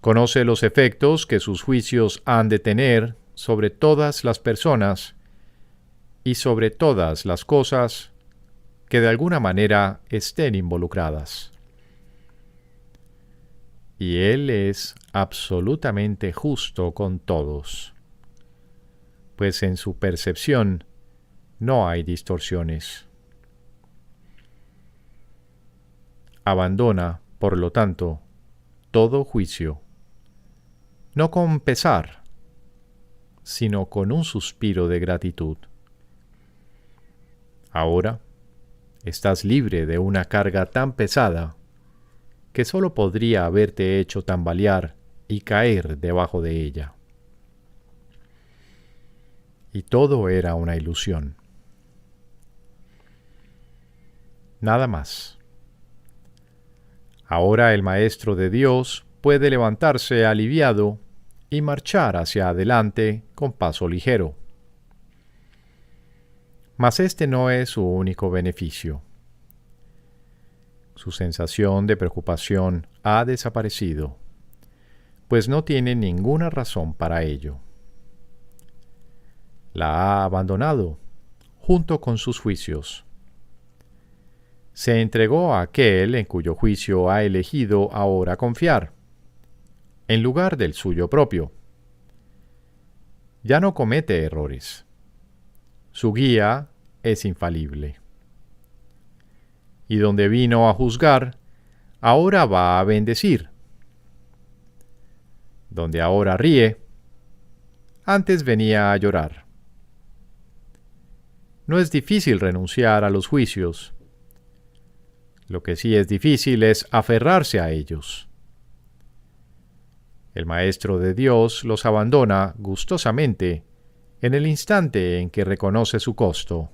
Conoce los efectos que sus juicios han de tener sobre todas las personas y sobre todas las cosas que de alguna manera estén involucradas. Y Él es absolutamente justo con todos, pues en su percepción no hay distorsiones. Abandona, por lo tanto, todo juicio, no con pesar, sino con un suspiro de gratitud. Ahora, estás libre de una carga tan pesada que sólo podría haberte hecho tambalear y caer debajo de ella. Y todo era una ilusión. Nada más. Ahora el Maestro de Dios puede levantarse aliviado y marchar hacia adelante con paso ligero. Mas este no es su único beneficio. Su sensación de preocupación ha desaparecido, pues no tiene ninguna razón para ello. La ha abandonado, junto con sus juicios. Se entregó a aquel en cuyo juicio ha elegido ahora confiar, en lugar del suyo propio. Ya no comete errores. Su guía es infalible. Y donde vino a juzgar, ahora va a bendecir. Donde ahora ríe, antes venía a llorar. No es difícil renunciar a los juicios. Lo que sí es difícil es aferrarse a ellos. El Maestro de Dios los abandona gustosamente en el instante en que reconoce su costo.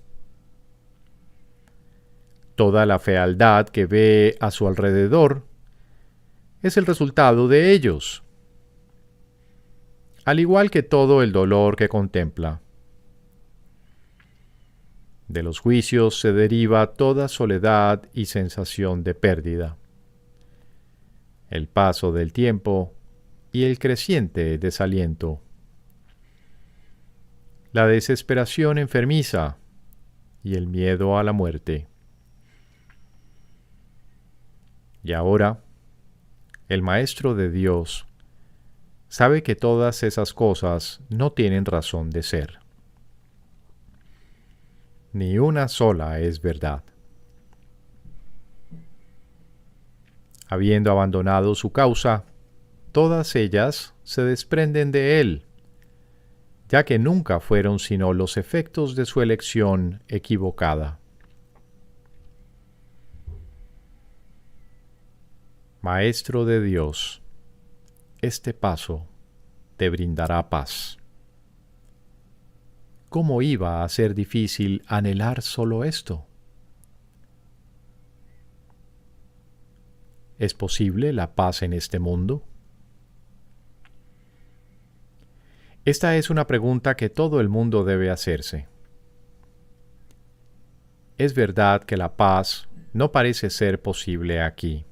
Toda la fealdad que ve a su alrededor es el resultado de ellos, al igual que todo el dolor que contempla. De los juicios se deriva toda soledad y sensación de pérdida, el paso del tiempo y el creciente desaliento, la desesperación enfermiza y el miedo a la muerte. Y ahora, el Maestro de Dios sabe que todas esas cosas no tienen razón de ser. Ni una sola es verdad. Habiendo abandonado su causa, todas ellas se desprenden de él, ya que nunca fueron sino los efectos de su elección equivocada. Maestro de Dios, este paso te brindará paz. ¿Cómo iba a ser difícil anhelar solo esto? ¿Es posible la paz en este mundo? Esta es una pregunta que todo el mundo debe hacerse. Es verdad que la paz no parece ser posible aquí.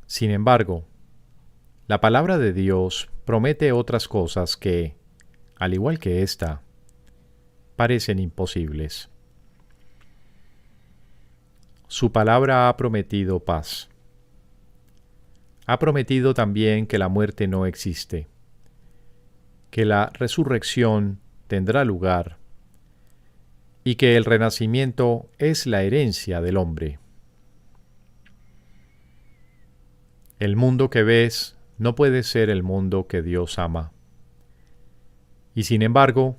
Sin embargo, la palabra de Dios promete otras cosas que, al igual que esta, parecen imposibles. Su palabra ha prometido paz. Ha prometido también que la muerte no existe, que la resurrección tendrá lugar y que el renacimiento es la herencia del hombre. El mundo que ves no puede ser el mundo que Dios ama. Y sin embargo,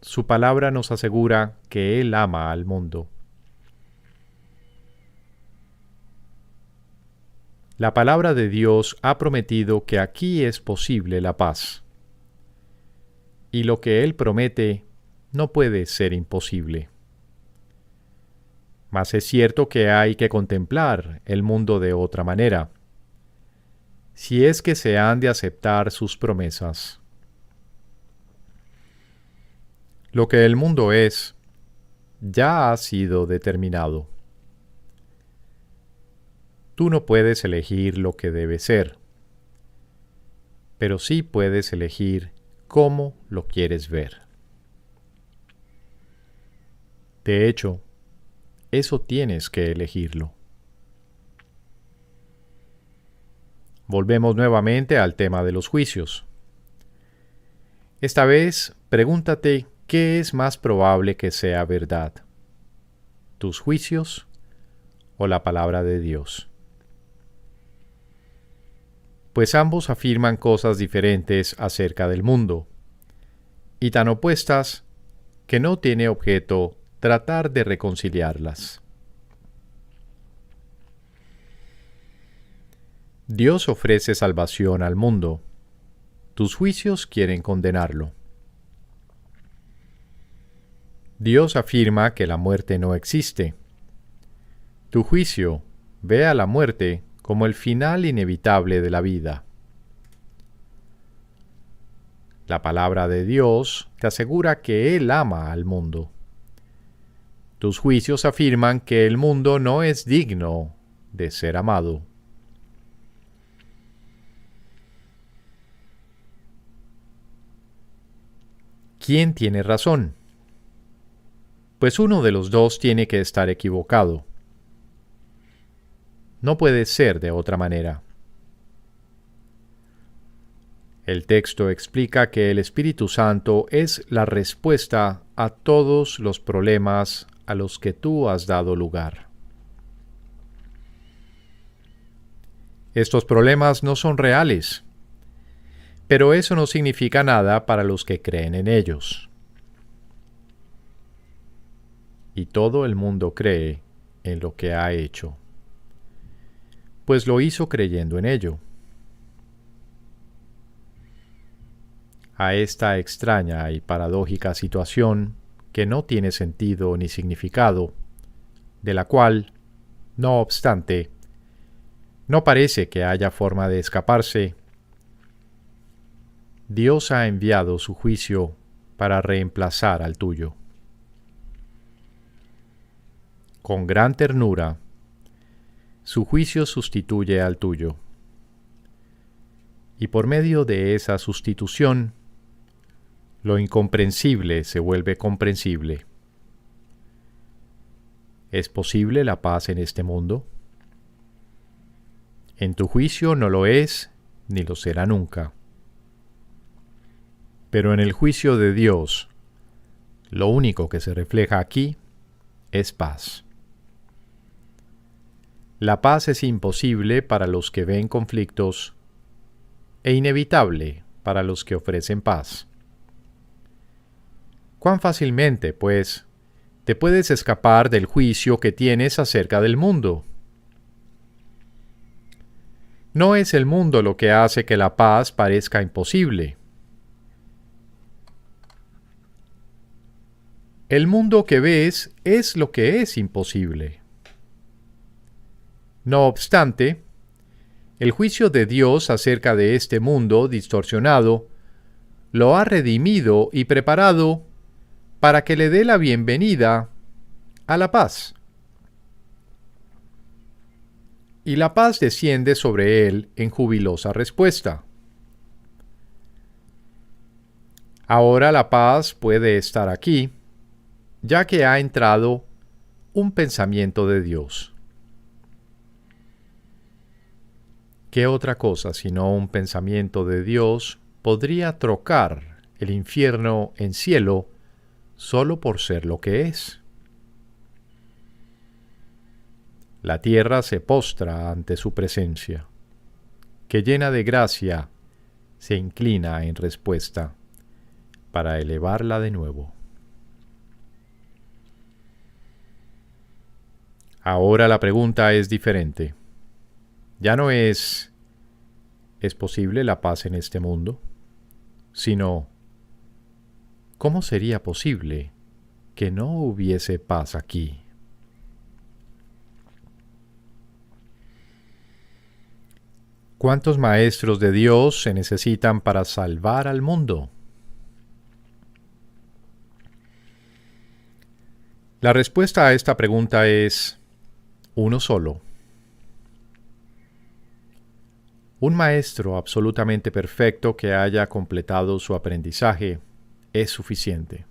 su palabra nos asegura que Él ama al mundo. La palabra de Dios ha prometido que aquí es posible la paz. Y lo que Él promete no puede ser imposible. Mas es cierto que hay que contemplar el mundo de otra manera, si es que se han de aceptar sus promesas. Lo que el mundo es, ya ha sido determinado. Tú no puedes elegir lo que debe ser, pero sí puedes elegir cómo lo quieres ver. De hecho, eso tienes que elegirlo. Volvemos nuevamente al tema de los juicios. Esta vez, pregúntate qué es más probable que sea verdad, tus juicios o la palabra de Dios. Pues ambos afirman cosas diferentes acerca del mundo, y tan opuestas que no tiene objeto tratar de reconciliarlas. Dios ofrece salvación al mundo. Tus juicios quieren condenarlo. Dios afirma que la muerte no existe. Tu juicio ve a la muerte como el final inevitable de la vida. La palabra de Dios te asegura que Él ama al mundo. Tus juicios afirman que el mundo no es digno de ser amado. ¿Quién tiene razón? Pues uno de los dos tiene que estar equivocado. No puede ser de otra manera. El texto explica que el Espíritu Santo es la respuesta a todos los problemas a los que tú has dado lugar. Estos problemas no son reales, pero eso no significa nada para los que creen en ellos. y todo el mundo cree en lo que ha hecho, pues lo hizo creyendo en ello. A esta extraña y paradójica situación, que no tiene sentido ni significado, de la cual, no obstante, no parece que haya forma de escaparse, Dios ha enviado su juicio para reemplazar al tuyo. Con gran ternura, su juicio sustituye al tuyo. Y por medio de esa sustitución, lo incomprensible se vuelve comprensible. ¿Es posible la paz en este mundo? En tu juicio no lo es, ni lo será nunca. Pero en el juicio de Dios, lo único que se refleja aquí es paz. La paz es imposible para los que ven conflictos e inevitable para los que ofrecen paz. ¿Cuán fácilmente, pues, te puedes escapar del juicio que tienes acerca del mundo? No es el mundo lo que hace que la paz parezca imposible. El mundo que ves es lo que es imposible. No obstante, el juicio de Dios acerca de este mundo distorsionado lo ha redimido y preparado para que le dé la bienvenida a la paz. Y la paz desciende sobre él en jubilosa respuesta. Ahora la paz puede estar aquí, ya que ha entrado un pensamiento de Dios. ¿Qué otra cosa sino un pensamiento de Dios podría trocar el infierno en cielo solo por ser lo que es? La tierra se postra ante su presencia, que llena de gracia se inclina en respuesta para elevarla de nuevo. Ahora la pregunta es diferente. Ya no ¿es posible la paz en este mundo? Sino, ¿cómo sería posible que no hubiese paz aquí? ¿Cuántos maestros de Dios se necesitan para salvar al mundo? La respuesta a esta pregunta es uno solo. Un maestro absolutamente perfecto que haya completado su aprendizaje es suficiente.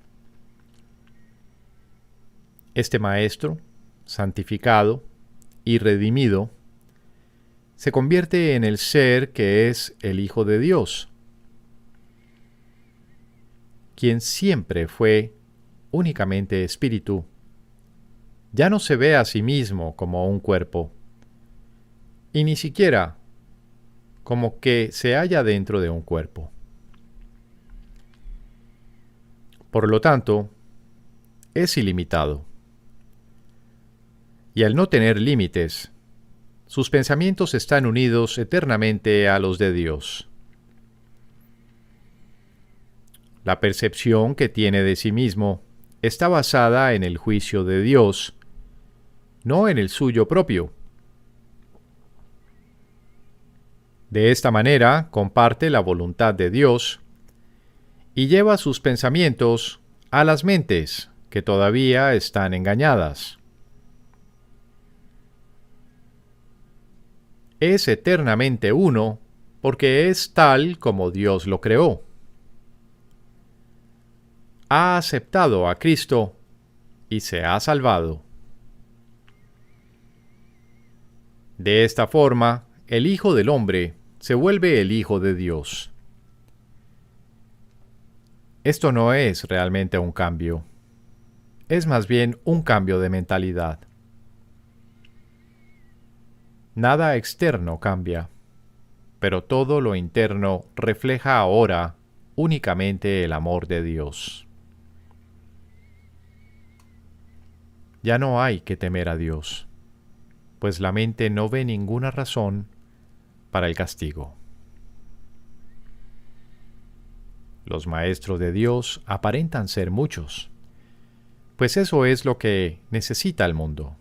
Este maestro, santificado y redimido, se convierte en el ser que es el Hijo de Dios, quien siempre fue únicamente espíritu. Ya no se ve a sí mismo como un cuerpo, y ni siquiera como que se halla dentro de un cuerpo. Por lo tanto, es ilimitado. Y al no tener límites, sus pensamientos están unidos eternamente a los de Dios. La percepción que tiene de sí mismo está basada en el juicio de Dios, no en el suyo propio. De esta manera comparte la voluntad de Dios y lleva sus pensamientos a las mentes que todavía están engañadas. Es eternamente uno porque es tal como Dios lo creó. Ha aceptado a Cristo y se ha salvado. De esta forma, el Hijo del Hombre se vuelve el Hijo de Dios. Esto no es realmente un cambio, es más bien un cambio de mentalidad. Nada externo cambia, pero todo lo interno refleja ahora únicamente el amor de Dios. ya no hay que temer a Dios, pues la mente no ve ninguna razón para el castigo. Los maestros de Dios aparentan ser muchos, pues eso es lo que necesita el mundo.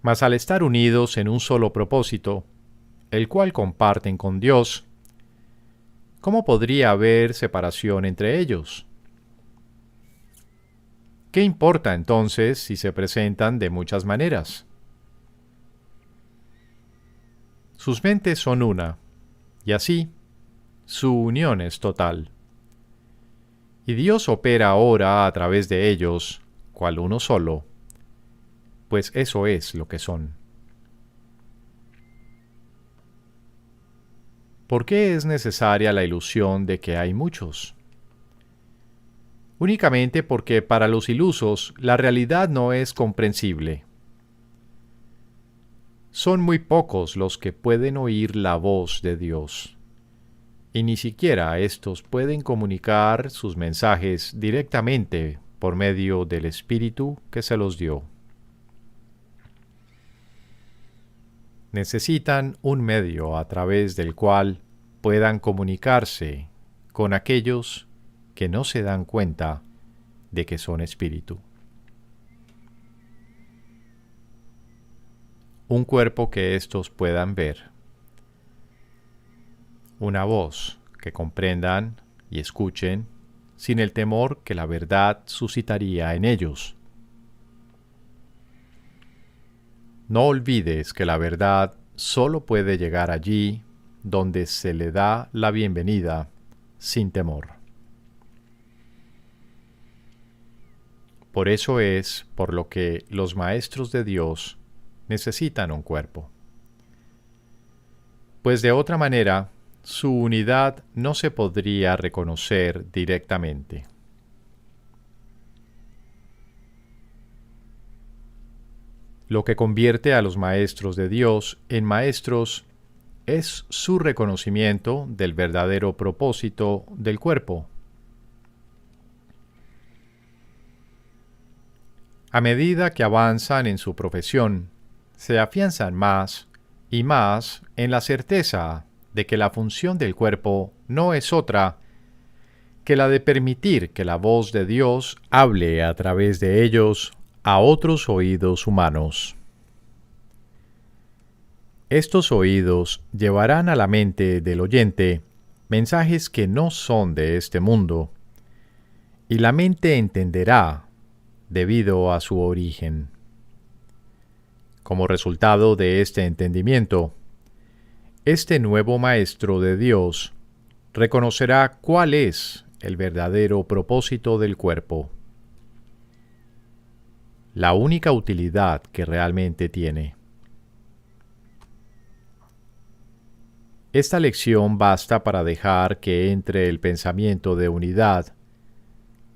Mas al estar unidos en un solo propósito, el cual comparten con Dios, ¿cómo podría haber separación entre ellos? ¿Qué importa entonces si se presentan de muchas maneras? Sus mentes son una, y así, su unión es total. Y Dios opera ahora a través de ellos, cual uno solo, pues eso es lo que son. ¿Por qué es necesaria la ilusión de que hay muchos? Únicamente porque para los ilusos la realidad no es comprensible. Son muy pocos los que pueden oír la voz de Dios, y ni siquiera estos pueden comunicar sus mensajes directamente por medio del Espíritu que se los dio. Necesitan un medio a través del cual puedan comunicarse con aquellos que no se dan cuenta de que son espíritu. Un cuerpo que éstos puedan ver. Una voz que comprendan y escuchen sin el temor que la verdad suscitaría en ellos. No olvides que la verdad solo puede llegar allí donde se le da la bienvenida sin temor. Por eso es por lo que los maestros de Dios necesitan un cuerpo. Pues de otra manera, su unidad no se podría reconocer directamente. Lo que convierte a los maestros de Dios en maestros es su reconocimiento del verdadero propósito del cuerpo. A medida que avanzan en su profesión, se afianzan más y más en la certeza de que la función del cuerpo no es otra que la de permitir que la voz de Dios hable a través de ellos a otros oídos humanos. Estos oídos llevarán a la mente del oyente mensajes que no son de este mundo, y la mente entenderá debido a su origen. Como resultado de este entendimiento, este nuevo maestro de Dios reconocerá cuál es el verdadero propósito del cuerpo, la única utilidad que realmente tiene. Esta lección basta para dejar que entre el pensamiento de unidad,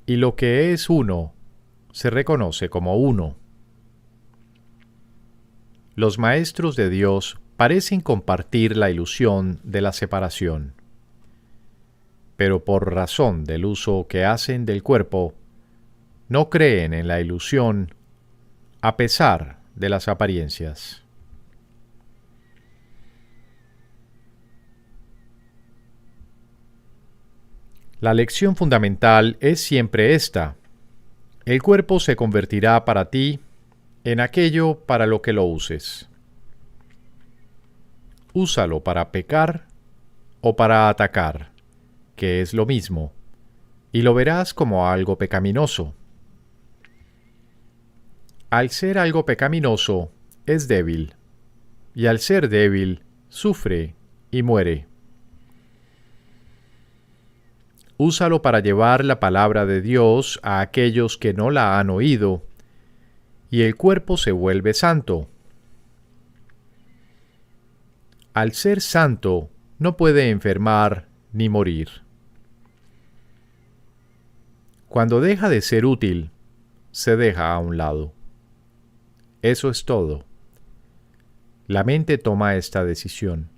y lo que es uno se reconoce como uno. Los maestros de Dios parecen compartir la ilusión de la separación, pero por razón del uso que hacen del cuerpo, no creen en la ilusión a pesar de las apariencias. La lección fundamental es siempre esta: el cuerpo se convertirá para ti en aquello para lo que lo uses. Úsalo para pecar o para atacar, que es lo mismo, y lo verás como algo pecaminoso. Al ser algo pecaminoso, es débil, y al ser débil, sufre y muere. Úsalo para llevar la palabra de Dios a aquellos que no la han oído, y el cuerpo se vuelve santo. Al ser santo, no puede enfermar ni morir. Cuando deja de ser útil, se deja a un lado. Eso es todo. La mente toma esta decisión,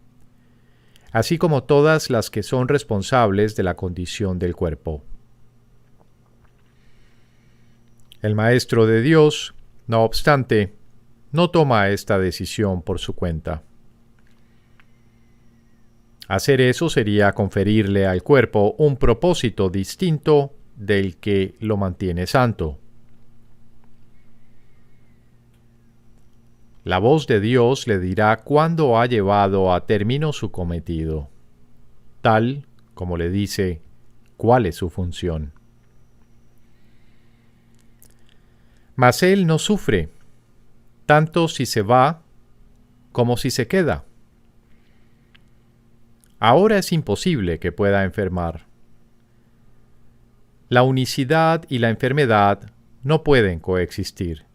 así como todas las que son responsables de la condición del cuerpo. El Maestro de Dios, no obstante, no toma esta decisión por su cuenta. Hacer eso sería conferirle al cuerpo un propósito distinto del que lo mantiene santo. La voz de Dios le dirá cuándo ha llevado a término su cometido, tal como le dice cuál es su función. Mas él no sufre, tanto si se va como si se queda. Ahora es imposible que pueda enfermar. La unicidad y la enfermedad no pueden coexistir.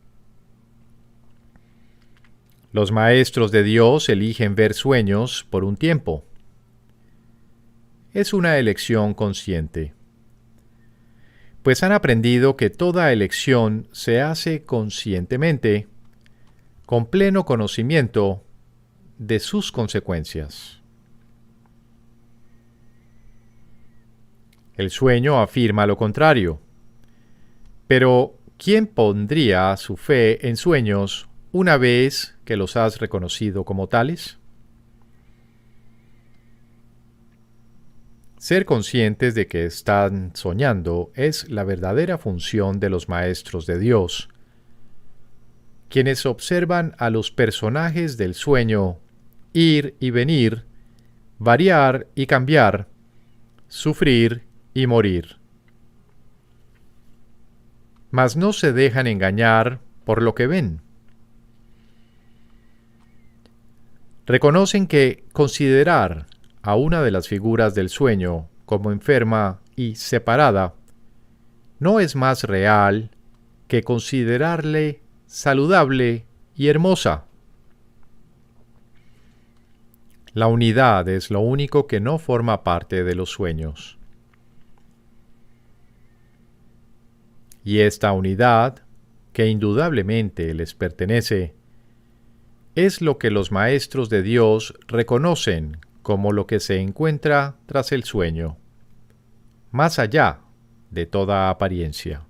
Los maestros de Dios eligen ver sueños por un tiempo. Es una elección consciente, pues han aprendido que toda elección se hace conscientemente, con pleno conocimiento de sus consecuencias. El sueño afirma lo contrario. Pero, ¿quién pondría su fe en sueños una vez que los has reconocido como tales? Ser conscientes de que están soñando es la verdadera función de los maestros de Dios, quienes observan a los personajes del sueño ir y venir, variar y cambiar, sufrir y morir. Mas no se dejan engañar por lo que ven. Reconocen que considerar a una de las figuras del sueño como enferma y separada no es más real que considerarle saludable y hermosa. La unidad es lo único que no forma parte de los sueños. Y esta unidad, que indudablemente les pertenece, es lo que los maestros de Dios reconocen como lo que se encuentra tras el sueño, más allá de toda apariencia.